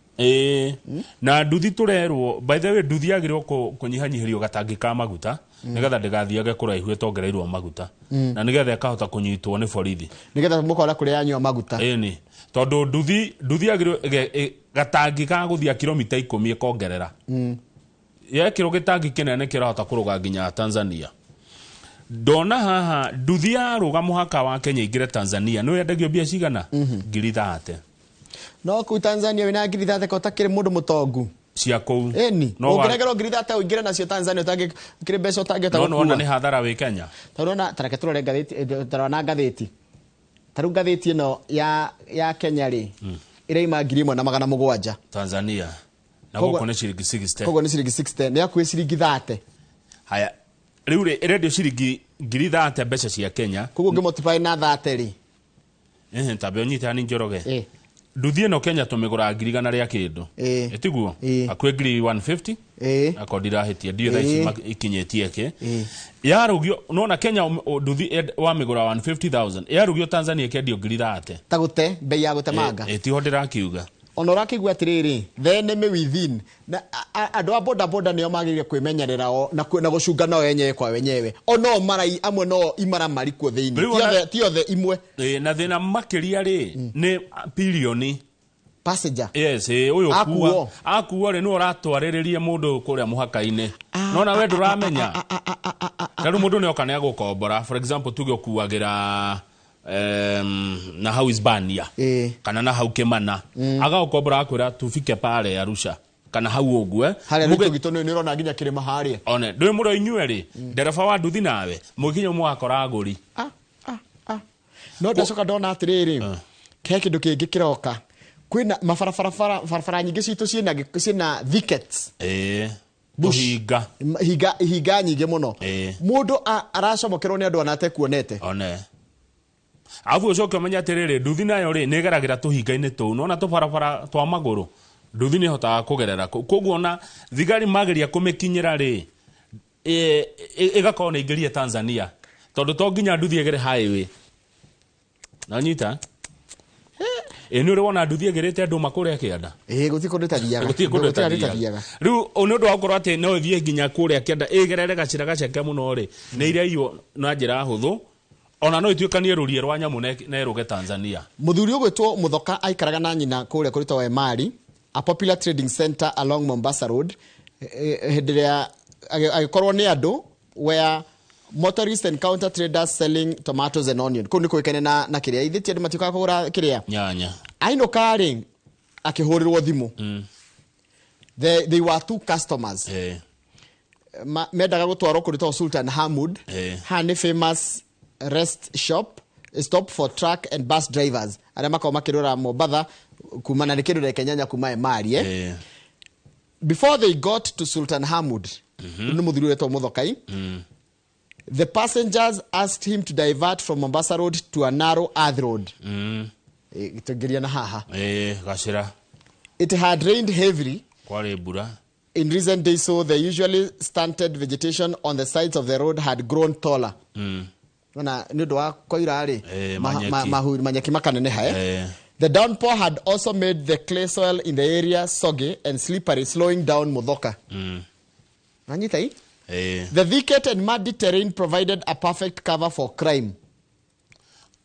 na nduthi turerwo by the way nduthi agirwo kunyihanyihirio gatangi ka maguta nigetha ndigathiage kuraihu etongereirwo maguta na nigetha ekahota kunyitwo ni borithi nigetha mukora kuri yanywa maguta ni tondu nduthi agirwo gatangi ka guthia kilomita 10 ekongerera yekiro gitangi kinene kirahota kuruga nginya Tanzania dona haha nduthi aruga muhaka wa Kenya ingire Tanzania no yendagio bia cigana ngiri 30 no ku Tanzania wina ngiri 30 ko takire mundu mutongu cia kou no ngeregero ngiri 30 uingire nacio Tanzania utangi kire mbeca utangi ta no ni hathara we Kenya tarona tarake turore ngatheti tarona ngatheti taru ngatheti no ya Kenya ri iraima ngiri 1,700 Tanzania na goko ni ciringi 60 kogo ni ciringi 60 ni akwe ciringi 30 haya riu radio ciringi ngiri 30 mbeca cia Kenya kogo ngimultiply na 30 ri tabe onyita ni njoroge nduthi no Kenya tumigura ngiri gana ria kindu etiguo akwe ngiri 150 akodira hetia dio thaici ikinyetie ke yarugio nona Kenya nduthi wa migura 150,000 yarugio Tanzania kendio ngiri 30 tagute bei ya gutemanga etihodira kiuga onora kigwa tiriri the enemy within na andu a boda nio magirire kwimenyerera na gucunga no yenyewe kwa wenyewe ono marai amwe no imara mari ku thiini tiothe imwe na thina makiria ri ni bilioni passenger yes uyu akuo ri no ratwariririe mundu kuria muhaka-ine nona we nduramenya karu mundu ni okane agukombora for example tuge kuagira na hau Hispania kana na hau Kemana agakombora akwira tufike pale Arusha kana hau ogwe muge gitono ni rona nginya kirima haria one ndwe muro inyueri ndereba wa nduthi nawe muginyo mwakora aguri no ndacoka ndona atiriri ke kindu kingi kiroka kwina mafarafara nyingi citu ciina thickets higa nyingi muno mundu aracomokerwo ni andu anate kuonete one avu ucoke menya atiriri nduthi nayo ri negeragira tuhinga-ini tu nona tubarabara twa maguru nduthi ni hotaga kugerera koguo na thigari mageria kumikinyira ri igakorwo ingirie Tanzania tondu to nginya nduthi egere highway na nyita ni uri wona nduthi egerete andu makuria kianda guti kundu tathiaga riu ni undu wa gukorwo ati no ithie nginya kuria kianda egerere gacira gaceke muno ri ni iria iyo na njira huthu ona no ituikanie rurie rwa nyamu na eruge Tanzania muthuri ugwitwo Muthoka aikaraga na nyina kuria kurito wa Mali a popular trading center along Mombasa Road hendiria agikorwo ni andu where motorists and counter traders selling tomatoes and onion kuni kuikene na kiria ithitie andu matuka kugura kiria nyanya aino kari akihurirwo thimu they were two customers mendaga gutwarwo kurito Sultan Hamud hani famous rest shop stop for truck and bus drivers aria makao makirura Mombasa kumana ni kindu Kenya kuma Mali before they got to Sultan Hamud no muthuri weto Muthokai the passengers asked him to divert from Mombasa Road to a narrow earth road itogeria na haha gashira it had rained heavily kware bura in recent days so the usually stunted vegetation on the sides of the road had grown taller na nido wa koira ri manyaki makaneneha the downpour had also made the clay soil in the area soggy and slippery slowing down Muthoka anyitai the thicket and muddy terrain provided a perfect cover for crime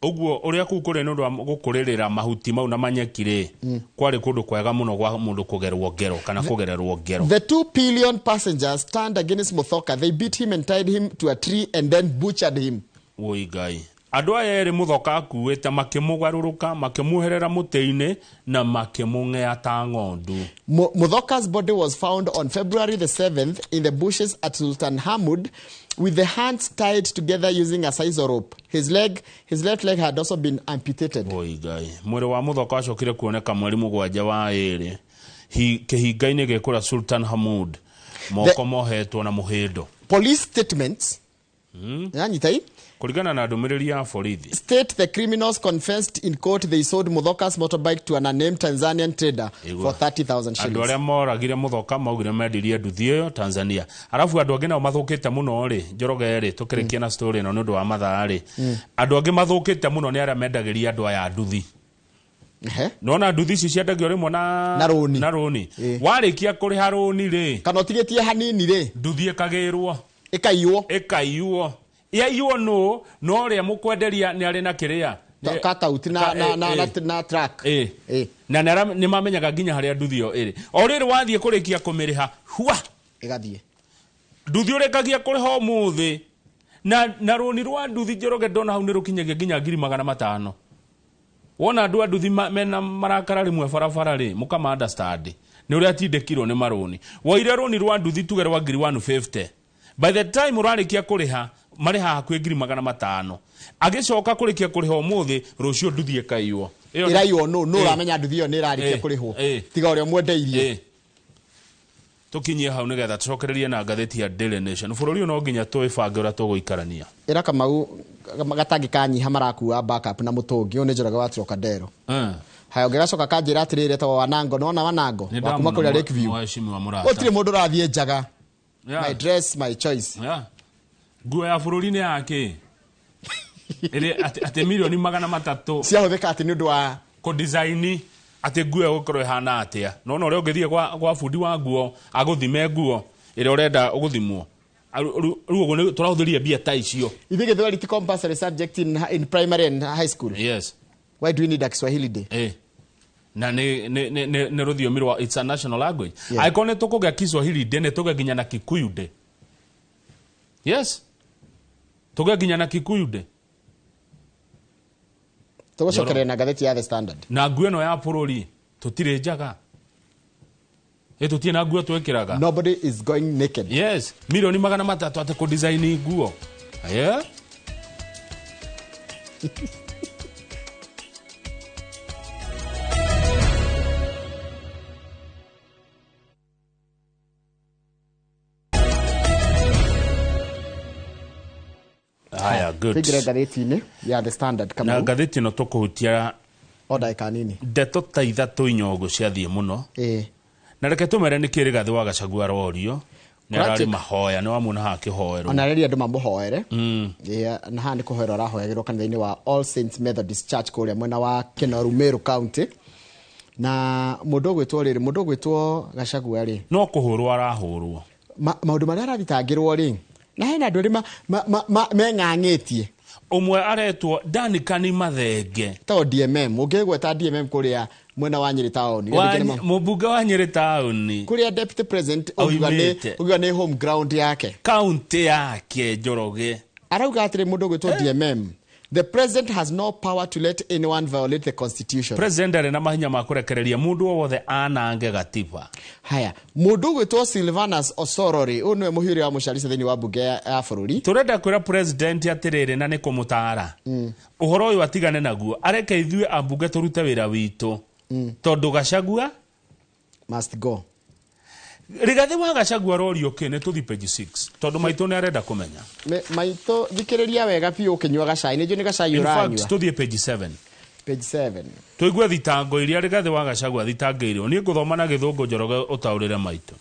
oguo uria kukure no gukuririra mahuti mau na manyekire kwari kundu kwega muno gwa mundu kugerwo ngero kana kugererwo ngero the 2 pillion passengers turned against Muthoka they beat him and tied him to a tree and then butchered him woigai andu aya eri Muthoka akuite makimugwaruruka makimuherera muteini na makimungea ta ngondu Muthoka's body was found on February the 7th in the bushes at Sultan Hamud with the hands tied together using a scissor rope. His left leg had also been amputated. Oigai mwiri wa Muthoka acokire kuoneka mweri mugwanja wa iri kihinga-ini gekura Sultan Hamud moko mohetwo na muhindo. Police statements yanyitai kuligana na ndumiriri ya borithi state the criminals confessed in court they sold Muthoka's motorbike to an unnamed Tanzanian trader for 30,000 shillings. Andu aria moragire Muthoka maugire mendirie nduthi iyo Tanzania arafu andu angi nao mathukite muno ri Njoroge ri tukirikia na story no nundu wa mathaa ri andu angi mathukite muno ni aria mendagiria andu aya nduthi nona nduthi ici ciendagio rimwe na roni warikia kuriha roni ri kana utigetie hanini ri nduthi ikagirwo ikaiywo ya no ria mukwenderia ni ari na kiria cut out na track na ni mamenyaga nginya haria nduthio iri o riri wathie kurikia kumiriha hua igathie nduthi urekagia kuriha umuthi na runi rwa nduthi Njoroge ndona hau ni rukinyagia nginya 500,000 wona andu nduthi mena marakara rimwe barabara ri mukama understand ni uria tindekirwo ni maruni waire runi rwa nduthi tuge rwa 150 by the time urarikia kuriha mariha hakuhi 500,000 agicoka kurikia kuriha umuthi rucio nduthi ikaiywo iraiywo no ramenya nduthi yo ni irarikia kurihwo tiga uria mwendeirie tukinyie hau nigetha tucokererie na ngatheti ya Daily Nation bururi no nginya twibange ura tuguikarania ira Kamau gatangi kanyiha marakuwa backup na mutungi one Njoroge wa Trocadero hayo ngigacoka kanjira atirire to Wanango nona Wanango wakuma kuri Lakeview otire mundu rathie njaga my dress my choice nguo ya bururi ni yake ile ate milioni 300 cia huthika ati ni ndu wa ko design ate nguo gukorwo hana atia no ore ungithie kwa fundi wa nguo aguthime nguo ile urenda uguthimwo rugo ni turahuthiria bia ta icio ithige thori ti compulsory subject in primary and high school. Yes, why do we need a Kiswahili day? Na ne ruthiomi rwa it's a national language. Aikone tukuga Kiswahili day ne tuga ginya na Kikuyu day. Yes, tuga ginya na Kikuyu day. Tugocokere na gatheti ya The Standard na nguo no ya bururi tutire njaga tutie na nguo twekiraga. Nobody is going naked. Yes, milioni 300 ate ko design nguo. Yeah. Haya, good. Figure gatheti-ini ya The Standard kama. Na gatheti no tukuhutia oda kanini. Ndeto ta ithatu inyogo ciathie muno. Na reke tumere ni kiri gathi wa Gachagua rorio. Ni arari mahoya ni wamuna ha kihoero. Ona reri andu mamuhoere. Na ha ni kuhoero rahoyagirwo kanitha-ini wa All Saints Methodist Church kuria mwena wa Kenoru Meru County. Na mundu gwitwo riri mundu gwitwo Gachagua ri no kuhurwo arahurwo. Maundu maria arathitangirwo ri na hena andu ri meng'ang'etie. Umwe aretwo Danikani Mathenge to DMM ungegweta DMM kuria mwena wa Nyeri town mubunge wa Nyeri town kuria deputy president ugiwa ni home ground yake county yake Njoroge arauga atiri mundu gwetwo DMM. The president has no power to let anyone violate the constitution. President arena mahinya makurekereria mundu wothe anange gatiba. Haya, mundu gwetwo Silvanus Osorori unwe muhiri wa mucarica thini wa bunge ya bururi. Turenda kwira president atiriri na ni kumutara. Uhoro uyu atigane naguo areke ithue ambunge turute wira witu. Tondu Gachagua must go. Rigathi wa Gachagua rorio kene tuthi page 6 tondu maito ni arenda kumenya maito thikiriria wega piu kinywa gacai ni juni gacai uranywa. In fact tuthi page 7 tuigwe thitango iria Rigathi wa Gachagua thitangirio ni nguthoma na Githungu Njoroge utaurire maito.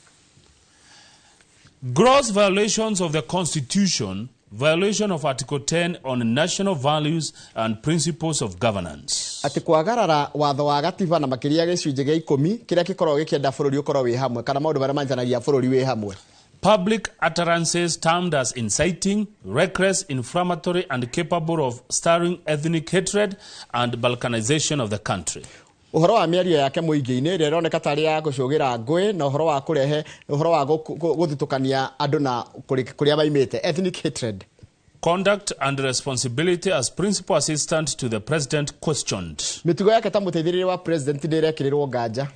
Gross violations of the Constitution, violation of Article 10 on national values and principles of governance. Ati kwagarara watho wa gatiba na makiria gicunje gia 10 kiria gikorwo gikienda bururi ukorwo wi hamwe kana maundu maria manjanagia bururi wi hamwe. Public utterances termed as inciting, reckless, inflammatory and capable of stirring ethnic hatred and balkanization of the country. Uhoro wa miario yake muingi-ini rironeka tari ya gucugira ngui na uhoro wa kurehe uhoro wa guthitukania andu na kuria baimite ethnic hatred. Conduct and responsibility as principal assistant to the president questioned. Mitugo yake ta muteithiriri wa president ndirekirirwo nganja.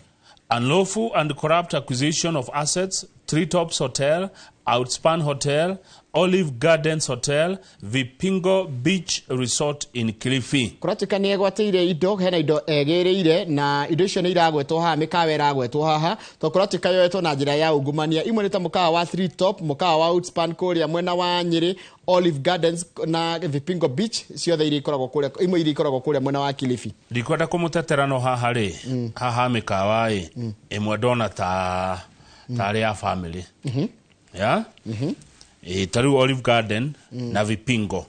Unlawful and corrupt acquisition of assets, Treetops Hotel, Outspan Hotel, Olive Gardens Hotel, Vipingo Beach Resort in Kilifi. Kuratika ni egwatire indo hena indo egereire na indo icio ni iragwetwo ha mikawa iragwetwo haha to kuratika yoetwo na njira ya ungumania imwe ni ta mukawa wa Treetop, mukawa wa Outspan kuria mwena wa Nyeri, Olive Gardens na Vipingo Beach ciothe iri ikoragwo kuria imwe iri ikoragwo kuria mwena wa Kilifi. Ndikwenda kumutetera no haha ri haha mikawa imwe ndona ta tari ya family. Yeah? Taru Olive Garden na Vipingo.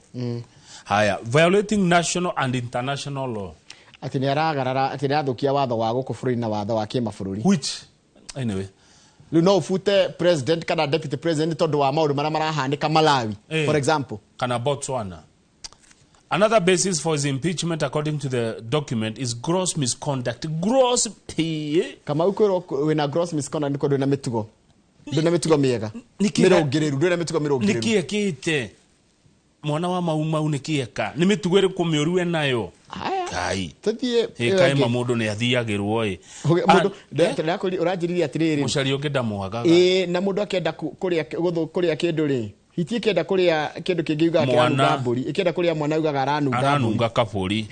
Haya, violating national and international law. Ati ni aragarara ati ni athukia watho wa guku bururi na watho wa kimabũrũri. Which anyway no ufute president kana deputy president tondu wa maundu maria marahanika Malawi for example kana Botswana. Another basis for his impeachment, according to the document, is gross misconduct. Gross kama uko wina gross misconduct niko ndona mitugo. Ndona mitugo miega. Mirongereru ndona mitugo mirongereru. Nikie kite. Mwana wa mauma unikieka. Ni mitugo iri kumioru enayo. Kai. Tathie kai mamundu ni athiagirwo mundu ndako urajiriria atiriri. Mucari ungenda muhagaga. Na mundu akenda kuria kindu ri. Hitie kenda kuria kindu kingiuga kiranu mburi. Ikenda kuria mwana ugaga aranunga kaburi.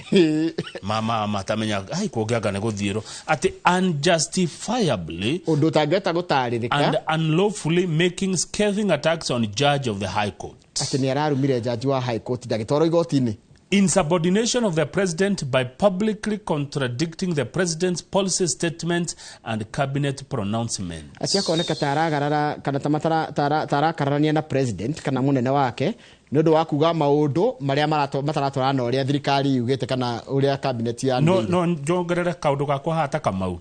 Mama matamenya ai kugiaga ne guthiero. Ati unjustifiably undu tangeta gutaririka and unlawfully making scathing attacks on judge of the High Court. Ati ni ararumire judge wa High Court ndagitoro igoti-ini. Insubordination of the president by publicly contradicting the president's policy statements and cabinet pronouncements. Atia koneka taragarara kana tarakararania na president kana munene wake nondu wa kuga maundu maria mataratwarana uria thirikari yugite kana uria cabinet ya no njongerere kaundu gakwa hata Kamau.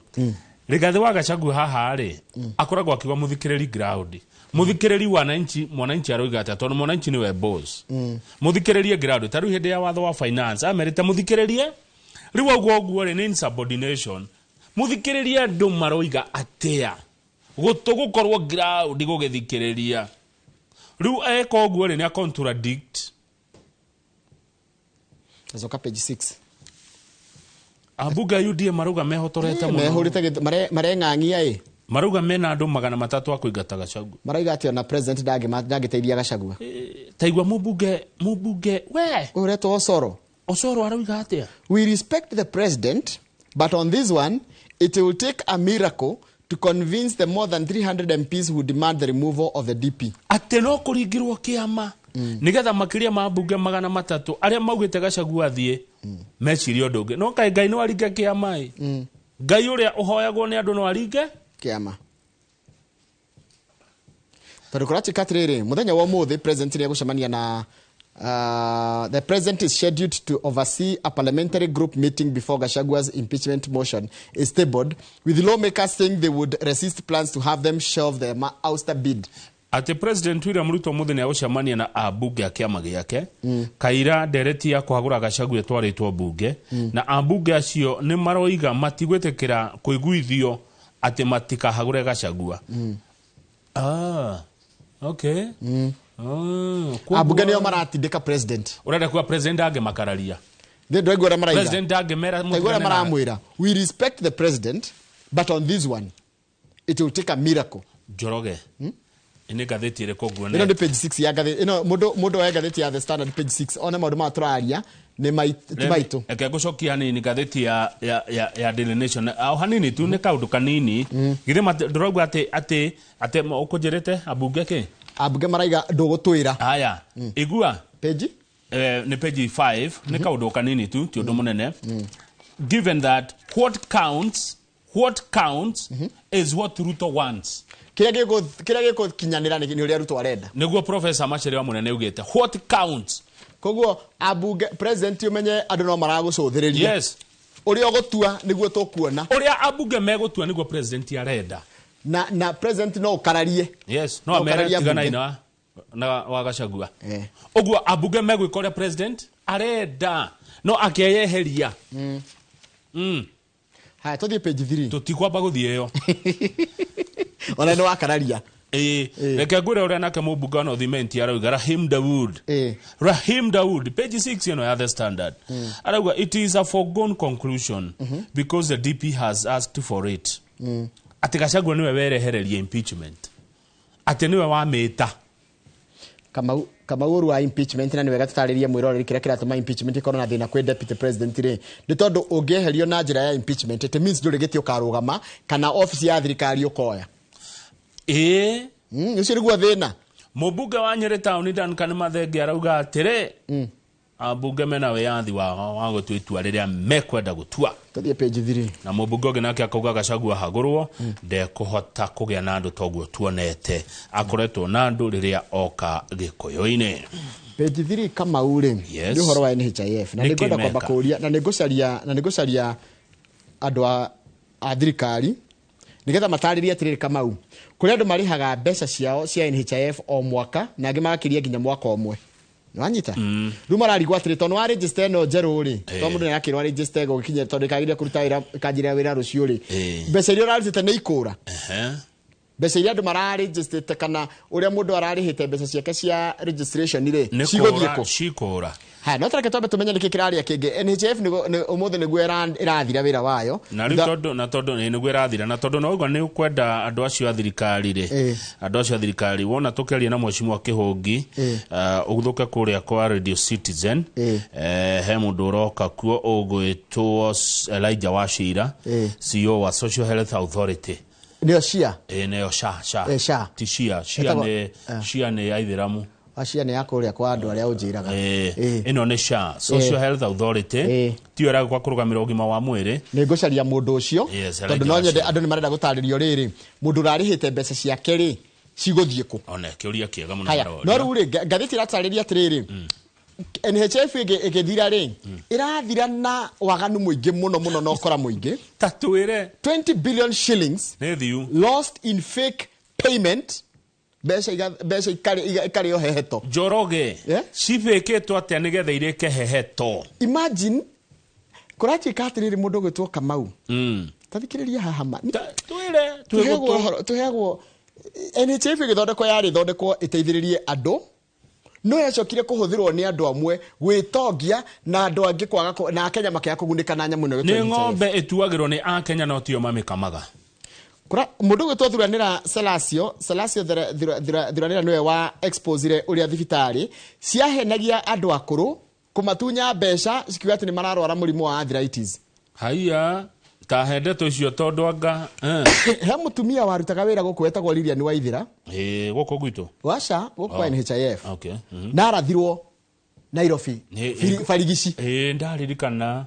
Rigathi wa Gachagua haha ri akoragwo akiwa muthikiriri ground. Muthikiriri mwananchi aroiga ati tondu mwananchi niwe boss. Muthikiririe ground taru hinde ya watho wa finance amerite muthikiririe riu ogwo ri ni insubordination. Muthikiririe andu maroiga atia gutugukorwo ground gugithikiriria riu eko ogwo ri ni a contradict. Azoka page 6. Abuga UDA maruga mehotorete muno. Mehurite mareng'ang'ia maruga mena andu 300 akuingata Gachagua. Maraiga ati ona president ndagiteithia Gachagua. Taigwa mubuge we ureto Osoro arauga atia. We respect the president, but on this one it will take a miracle to convince the more than 300 MPs who demand the removal of the DP. Ati no kuringirwo kiama nigetha makiria mabuge 300 aria maugite Gachagua thie mecirio ndungi no kai Ngai no aringe kiama Ngai uria uhoyagwo ni andu no aringe kiama. Tarukurati katrere muthenya wa muthi president ni gucemania na the president is scheduled to oversee a parliamentary group meeting before Gachagua's impeachment motion is tabled, with lawmakers saying they would resist plans to have them shelve their ouster bid. Ati president William Ruto muthi ni agucemania na abunge a kiama giake kaira ndereti ya kuhagura Gachagua twaritwo bunge na abunge acio ni maroiga matigwetekera kuiguithio ati matikahagure Gachagua. Okay. Abunge nio maratindika president. Urenda kuwa president age makararia. Ndegora maraiga. President age mera ndegora maramwira. We respect the president, but on this one it will take a miracle. Joroge. Ine gatheti ire kogwo ino ni page 6 ya gatheti ino mudo wa gatheti ya The Standard page 6 ona maundu ma turaria ni maitu eke gucokia ni gatheti ya Daily Nation au hanini tu ne kaundu kanini githema ndorogwa ati ukujirete abunge ke abunge maraiga ndugutwira aya igua page ni page 5 ne kaundu kanini tu ti undu munene given that what counts is what Ruto wants. Kira giko kinyanira ni uria Ruto arenda niguo Professor Machere wa munene ugite what counts. Koguo abunge president umenye andu no maragucuthiriria. Yes. Uria gutua niguo tukuona. Uria abunge megutua niguo president arenda. Na president no ukararie. Yes. No amerika tigana ina na wa Gachagua. Oguo abunge megwikoria president arenda. No akeyeheria. Haya tuthie page 3. Tutikwamba guthie yo. Ona no akararia. Reke ngwire uria nake mubunge no thimenti arauga Rahim Dawood. Rahim Dawood page 6 ya The Standard. Arauga it is a foregone conclusion because the DP has asked for it. Ati Gachagua niwe werehereria impeachment. Ati niwe wamita. Kama uru wa impeachment na niwe gatutariria mwiroreri kira kiratuma impeachment ikorwo na thina kwi deputy president ri ni tondu ungeherio na njira ya impeachment it means nduri gitio karugama kana office ya thirikari ukoya ucio niguo thina. Mubunge wa Nyeri town Duncan Mathenge arauga atire abunge mena wiyathi wa gutua itua riria mekwenda gutua. Tuthie page 3 na mubunge ũngĩ nake akauga Gachagua hagũrwo ndekuhota kũgĩa na andũ toguo tuonete akoretwo na andũ rĩrĩa oka gĩkũyũ-inĩ. Page 3 kama ule nĩ ũhoro wa NHIF na nĩngwenda kwamba kũria na nĩngũcaria andũ a thirikari nigetha mataririe atiriri Kamau kuri andu marihaga mbeca ciao cia NHIF o mwaka na angi magakiria nginya mwaka omwe nwanyita ruma rarigwa atiri tono wa register no njeru ri to mundu yakirwa register go gikinya tondu kagire kuruta wira kanjira wira rucio ri mbeca iria urarutite ni ikura mbeca iria andu mararegister kana uria mundu ararihite mbeca ciake cia registration ri cikura ha no tareke tobe tumenya niki kiraria kingi NHIF ni umuthe niguo irathira wira wayo na tondu niguo irathira na tondu no ugo ni ukwenda andu acio athirikari ri andu acio athirikari wona tukeria na mwecimu Kihungi uguthuke kuria kwa Radio Citizen he mundu uroka kuo ugwitwo Elijah Wachira CEO wa Social Health Authority neo SHA neo SHA ti SHA ni aithiramu Ashia ni yako ria kwa andu aria unjiraga ino ni SHA Social Health Authority ti ora kwa kurugamira ugima wa mwiri ni ngucaria mundu ucio tondu no nyende andu ni marenda gutaririo riri mundu rarihite mbeca ciake ri ciguthie ku ona kiuria kiega muno no ruri ngathiti ratariria atiriri NHIF igithira ri irathira na waganu muingi muno no kora muingi tatuire 20 billion shillings lost in fake payment Besa ikari yo heheto Joroge cibeketwo atia nigetha ireke heheto imagine kurati katiriri mundu gwitwo Kamau tathikiriria hahama tuhegwo NHIF igithondeko yari thondeko iteithiririe andu no yacokire kuhuthirwo ni andu amwe gwitongia na andu angi kwaga na Kenya makia kugunika na nyamu ni ng'ombe ituagirwo ni a Kenya no tio mamikamaga kura mundu gwitwo thuranira Salasio thuranira niwe wa exposire uria thibitari ciahenagia andu akuru kumatunya mbeca cikiwa ati ni mararwara murimu wa arthritis haiya ta hendeto icio tondu anga he mutumia warutaga wira guku etagwo Lilian Waithira guku gwitu washa guku NHIF na arathirwo Nairobi Farigici ndaririkana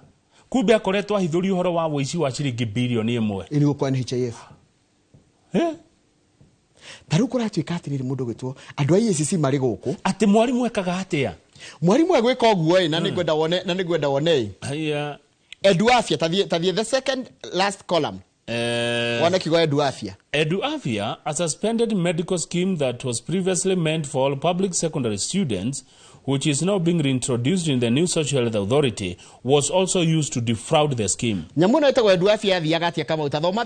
kumbe akoretwo ahithuri uhoro wa woici wa ciringi bilioni 1 ili guku NHIF taru kuratuika atiriri mundu gwitwo andu a EACC mari guku ati mwarimu ekaga atia mwarimu egwika oguo na nigwenda wone haya Eduafia tathie the second last column wana kigo Eduafia a suspended medical scheme that was previously meant for all public secondary students, which is now being reintroduced in the new Social Health Authority, was also used to defraud the scheme. Nyamuno etagwo Eduafia thiaga atia kama utathoma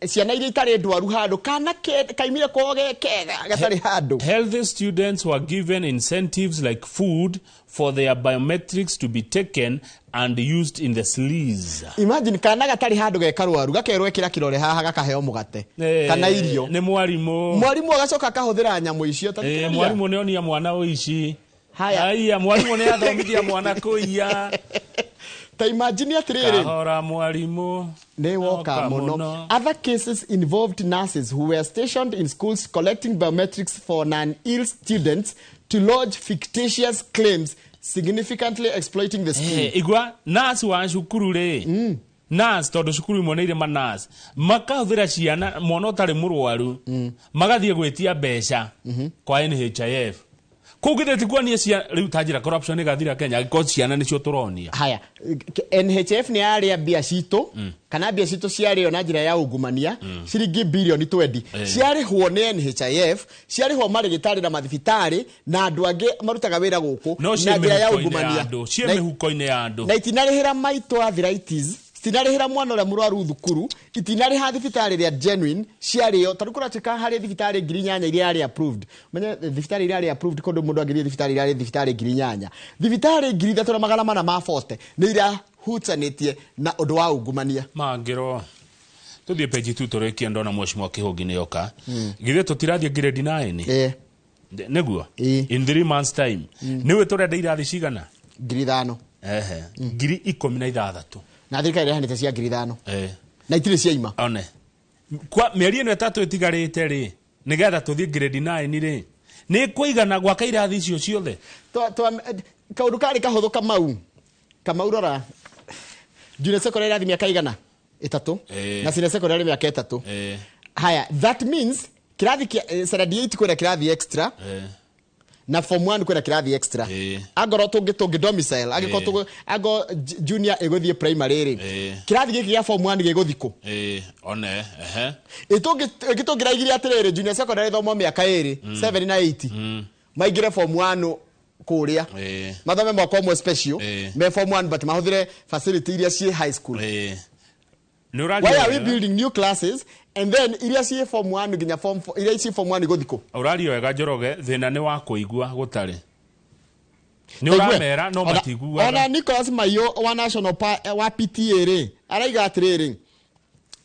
ciana iria itari ndwaru handu kana kaimire koge kega gatari handu. Healthy students were given incentives like food for their biometrics to be taken and used in the sleaze. Imagine kana gatari handu gekarwaru gakerwo kira kirore haha gakaheo mugate kana irio ni mwarimu agacoka kahuthira nyamu icio mwarimu neonia mwana uici haya mwarimu ne athomithia mwana kuiya ta imagine atiriri kahora mwarimu ne woka muno. Other cases involved nurses who were stationed in schools collecting biometrics for non-ill students to lodge fictitious claims, significantly exploiting the scheme. Igwa nurse wa shukuru re nurse todo shukuru moneire manas makahuthira ciana mwana utari murwaru magathie gwetia mbeca kwa NHIF kugitheti kwani cia riu tajira corruption igathira Kenya ko ciana nicio turonia haya NHIF ni aria bia cito kana bia cito ciario na njira ya ungumania ciringi bilioni 20 ciarihwo ni NHIF ciarihwo marigitari na mathibitari na andu angi marutaga wira guku na njira ya ungumania cie mihuko-ini ya andu na itinarihira maito arthritis itinarihira mwana ura murwaru thukuru itinariha thibitari ria genuine ciario tarukura tika hari thibitari ngirinyanya iria ari approved menye thibitari iria ari approved kondo mundu agirie thibitari iria ari thibitari ngirinyanya thibitari ngiri 3,440 ni iria hutanitie na undu wa ungumania mangiro tuthie page 2 turekia ndona mweshimwa Kihungi ni yoka githe tutirathie grade 9 neguo in 3 months time niwe turenda irathi cigana ngiri 5 ngiri 16 na thirikari irehanite cia ngiri 5 na itire ciaima one kwa mieri eno 3 itigarite ri nigetha tuthie grade 9 ri ni kuigana gwaka irathi icio ciothe kaundu kari kahuthu Kamau rora junior secondary irathi miaka igana 3 na senior secondary miaka 3 haya that means kirathi kia 78 kwenda kirathi extra na form 1 kwena kirathi extra agoro tungi domicile ago junior egothie primary ri kirathi giki ya form 1 giguthiko one gitungiraigire atiriri junior secondary thomo miaka 7 na 8 maigire form 1 kuria mathome mwaka umwe special me form 1 but mahuthire facility iria ci high school why are we building new classes and then iria ci form 1 nginya form 4 iria ci form 1 guthiko urario wega Njoroge thina ni wa kuigua gutari ni uramera no matigua ona Nicholas Mayo wa national wa PTA ri araiga atiriri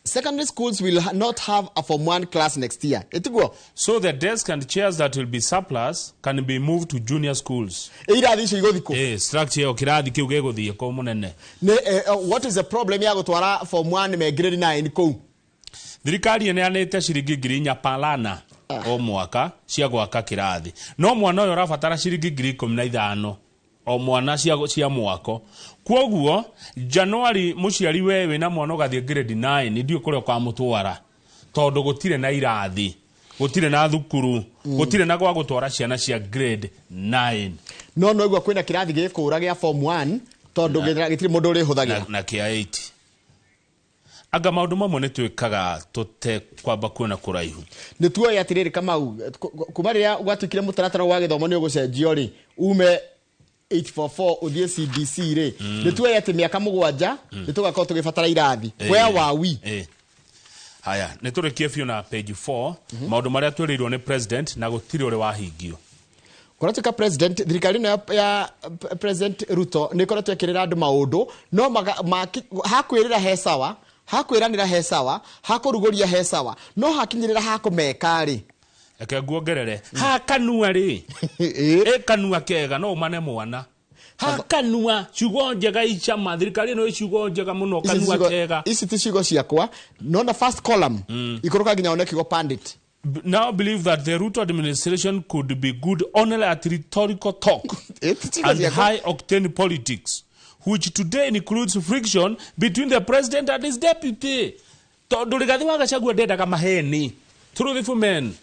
secondary schools will not have a form 1 class next year. So the desks and chairs that will be surplus can be moved to junior schools. Structure o kirathi kiu geguthie ko munene. What is the problem ya gutwara form 1 me grade 9 ko? Thirikari ne anete ciringi ngiri inya palana o mwaka cia gwaka kirathi. No mwana uyu rafatara ciringi ngiri 15 o mwana cia mwako. Kwoguo January muciari wewe na mwana gathie grade 9 ndio kure kwa mutwara tondu gutire na irathi gutire na thukuru gutire na gwa gutwara ciana cia grade 9 no igwa kwina kirathi gikura gia form 1 tondu gitire mundu uri huthagira na kia 8 aga maundu mamwe ni twikaga tute kwamba kuona kuraihu ni tuoya atiriri Kamau kumaria gwatukire mutaratara wa githomo ni ugucenjio ri ume 844 uthie CBC ri nituwe ati miaka 7 nitugakorwo tugibatara irathi where were we haya niturikie fio na page 4 maundu maria twerirwo ni president na gutiri uri wahingio kuratuka president thirikari ya president Ruto ni koretwo ekirira andu maundu no hakwirira hesawa hakwiranira hesawa hakuruguria hesawa no hakinyirira hakumeka ri eke guongerere ha kanua ri kanua kega no mane mwana ha kanua ciugo njega ichama thirikari no ciugo njega muno kanua kega isi ti ciugo ciakwa no na first column ikuruka ginya oneki go pandit now believe that the Ruto administration could be good only at rhetorical talk and high octane politics which today includes friction between the president and his deputy tondu rigathi wa Gachagua ndendaga maheni truthful men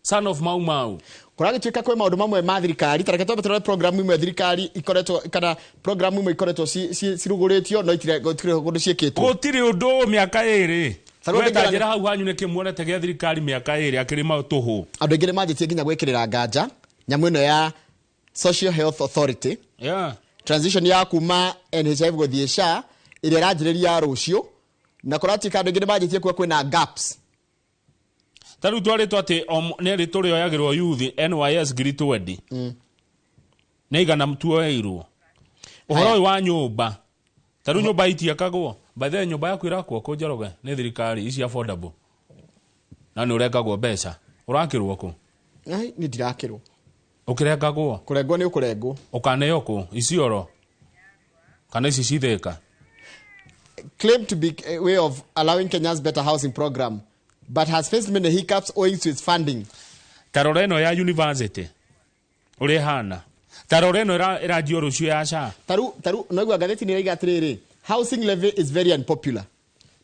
son of Mau Mau kuragituika kwe maundu mamwe ma thirikari tareke twabetera program imwe thirikari ikoretwo kana program imwe ikoretwo ciruguritio no itire gundu cieketwo gutiri undu miaka 2 wenda njira hau hanyu niki muonete gia thirikari miaka 2 akirima tuhu andu ingire manjitie nginya gwikirira nganja nyamu ino ya Social Health Authority transition ya kuma NHIF guthie SHA ire ranjiriria rucio na kuratika andu ingire manjitie kwa kwina gaps taru twaritwo ati ne rituri oyagirwo youth NYS ngiri 20 neigana mtuoeirwo uhoro wa nyumba taru nyumba itiakagwo bathe nyumba yaku irakwo ku Njoroge ni thirikari ici affordable na ni urekagwo mbeca urakirwo ku ai ni ndirakirwo ukirengagwo kurengwo ni ukurengwo ukaneyo ku icioro kana ici citheka claim to be a way of allowing Kenya's better housing program but has faced many hiccups owing to its funding. Taroreno ya university uri hana taroreno ira rucio ya SHA taru noigwa gatheti ni raiga atiriri housing levy is very unpopular.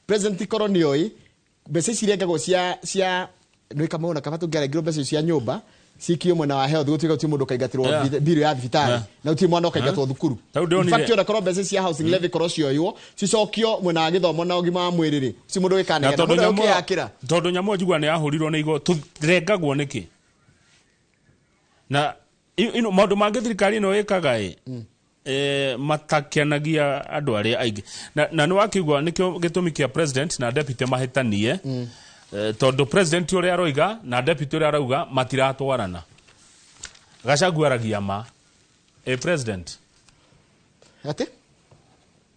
President Koronioi bese cirengagwo cia no ikamona kama tungeregirwo bese cia nyumba sikio mwana wa health gutiko ti mundu kaigatirwo biru ya thibitari na uti mwana kaigatwo thukuru in fact ona korwo bese cia housing levy korosio yo cicokio mwena wa githomo na ugima wa mwiriri ci mundu wikanega na mundu yakira tondu nyamo njigwa ni yahurirwo ni igo turengagwo niki na ino maundu mangi thirikari no ikaga matakianagia andu aria aingi na ni wakigwa nikio gitumi kia president na deputy mahitanie tondu president uri aroiga na deputy uri arauga matiratwarana Gachagua aragia ma president ate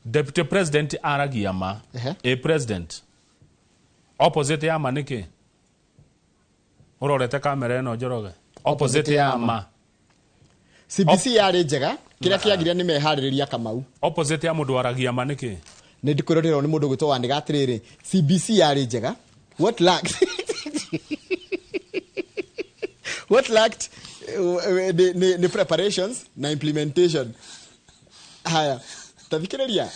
deputy president aragia ma president opposite ya manike urorete kamera eno Njoroge opposite ya ma CBC yari njega kira kiagiria ni mehaririria Kamau opposite ya mundu aragia manike ni ndikurorero ni mundu gwitwo waniga atiriri CBC yari njega what lacked the preparations na implementation haya tathikiriria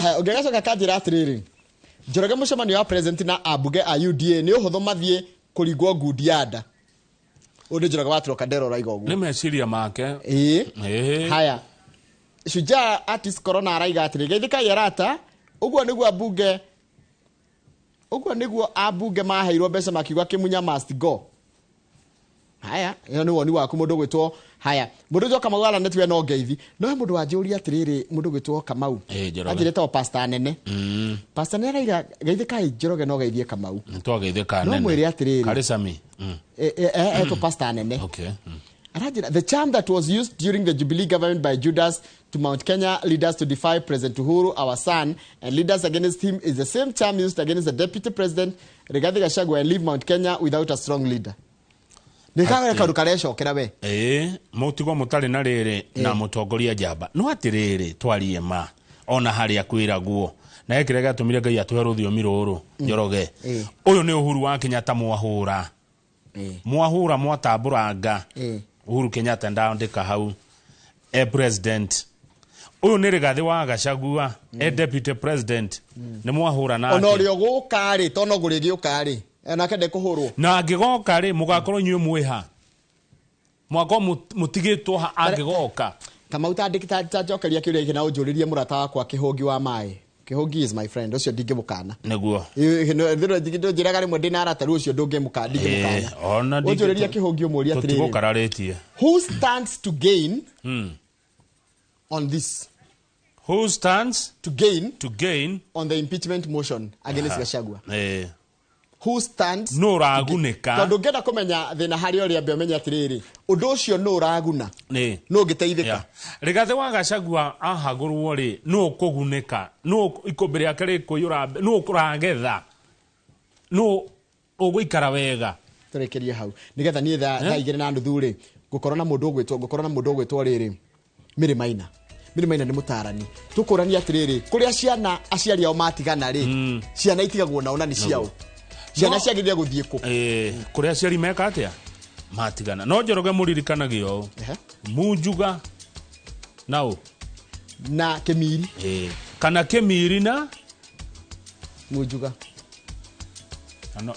haya ungegacoka kanjira atiriri Njoroge mucemanio wa president na abunge a UDA ni uhuthu mathie kuringwo ngundi anda Ode jira kwa Trocadero raiga uguo. Ni meciria make. Haya. Shujaa artist Corona araiga atiri geithika yarata uguo niguo abunge maheirwo mbeca makiuga Kimunya must go. Haya, iyo ni woni waku mundu gwitwo. Haya, mundu jo Kamau ala netwe no ngeithi. No mundu wanjuri atiriri mundu gwitwo Kamau. Ajire to pastor nene. Pastor nene ira geithika Njoroge no geithie Kamau. To geithika nene. No mwiri atiriri. Karisami. To pastor nene. Okay. The charm that was used during the Jubilee government by Judas to Mount Kenya leaders to defy President Uhuru, our son, and leaders against him is the same charm used against the Deputy President Rigathi Gachagua and leave Mount Kenya without a strong leader. Nikaga karukaresho kerabe. Mutigo mutari na rere na mutongoria jamba. No atiriri twarie ma. Ona hari akwira guo. Na ekirega tumire Ngai atuhe ruthiomi ruru Njoroge. Uyu ni Uhuru wa Kenyatta mwahura. Mwahura mwatamburanga. Uhuru Kenyatta ndaandika hau president. Uyu ni Rigathi wa Gachagua deputy president. Ni mwahura nake. Ona uri ogukari tono gurigi ukari. Na kende kuhurwo. Na angigoka ri mugakorwo nywe mwiha. Mwako mutigitwo ha angigoka. Kama utandikita tajokeria kiuria kina unjuririe murata wakwa Kihungi wa mai. Kihungi is my friend. Ucio ndingimukana. Neguo. Thiro digito njiraga rimwe ndina arataru ucio ndungimukana ndingimukana. Ona unjuririe Kihungi umuria atiriri. Tutigukararetie. Who stands to gain on this? Who stands to gain on the impeachment motion against Gachagua? Who stands no raguneka tondu ngenda kumenya thina hari ori ambe menya atiriri undu ucio no raguna no giteithika Rigathi wa Gachagua ahagurwo ri no kuguneka no ikombere yake ri kuyura no kuragetha no uguikara wega turekerie hau nigetha ni tha igire na nduthu ri gukorwo na mundu gwitwo riri Mary Maina ni mutarani tukurania atiriri kuria ciana aciari ao matigana ri ciana itigagwo naona ni ciao ciana ciagiria guthie ku kuria aciari meka atia matigana no Njoroge muririkanagiyo Munjuga nao na Kemiri kana Kemiri na Munjuga ano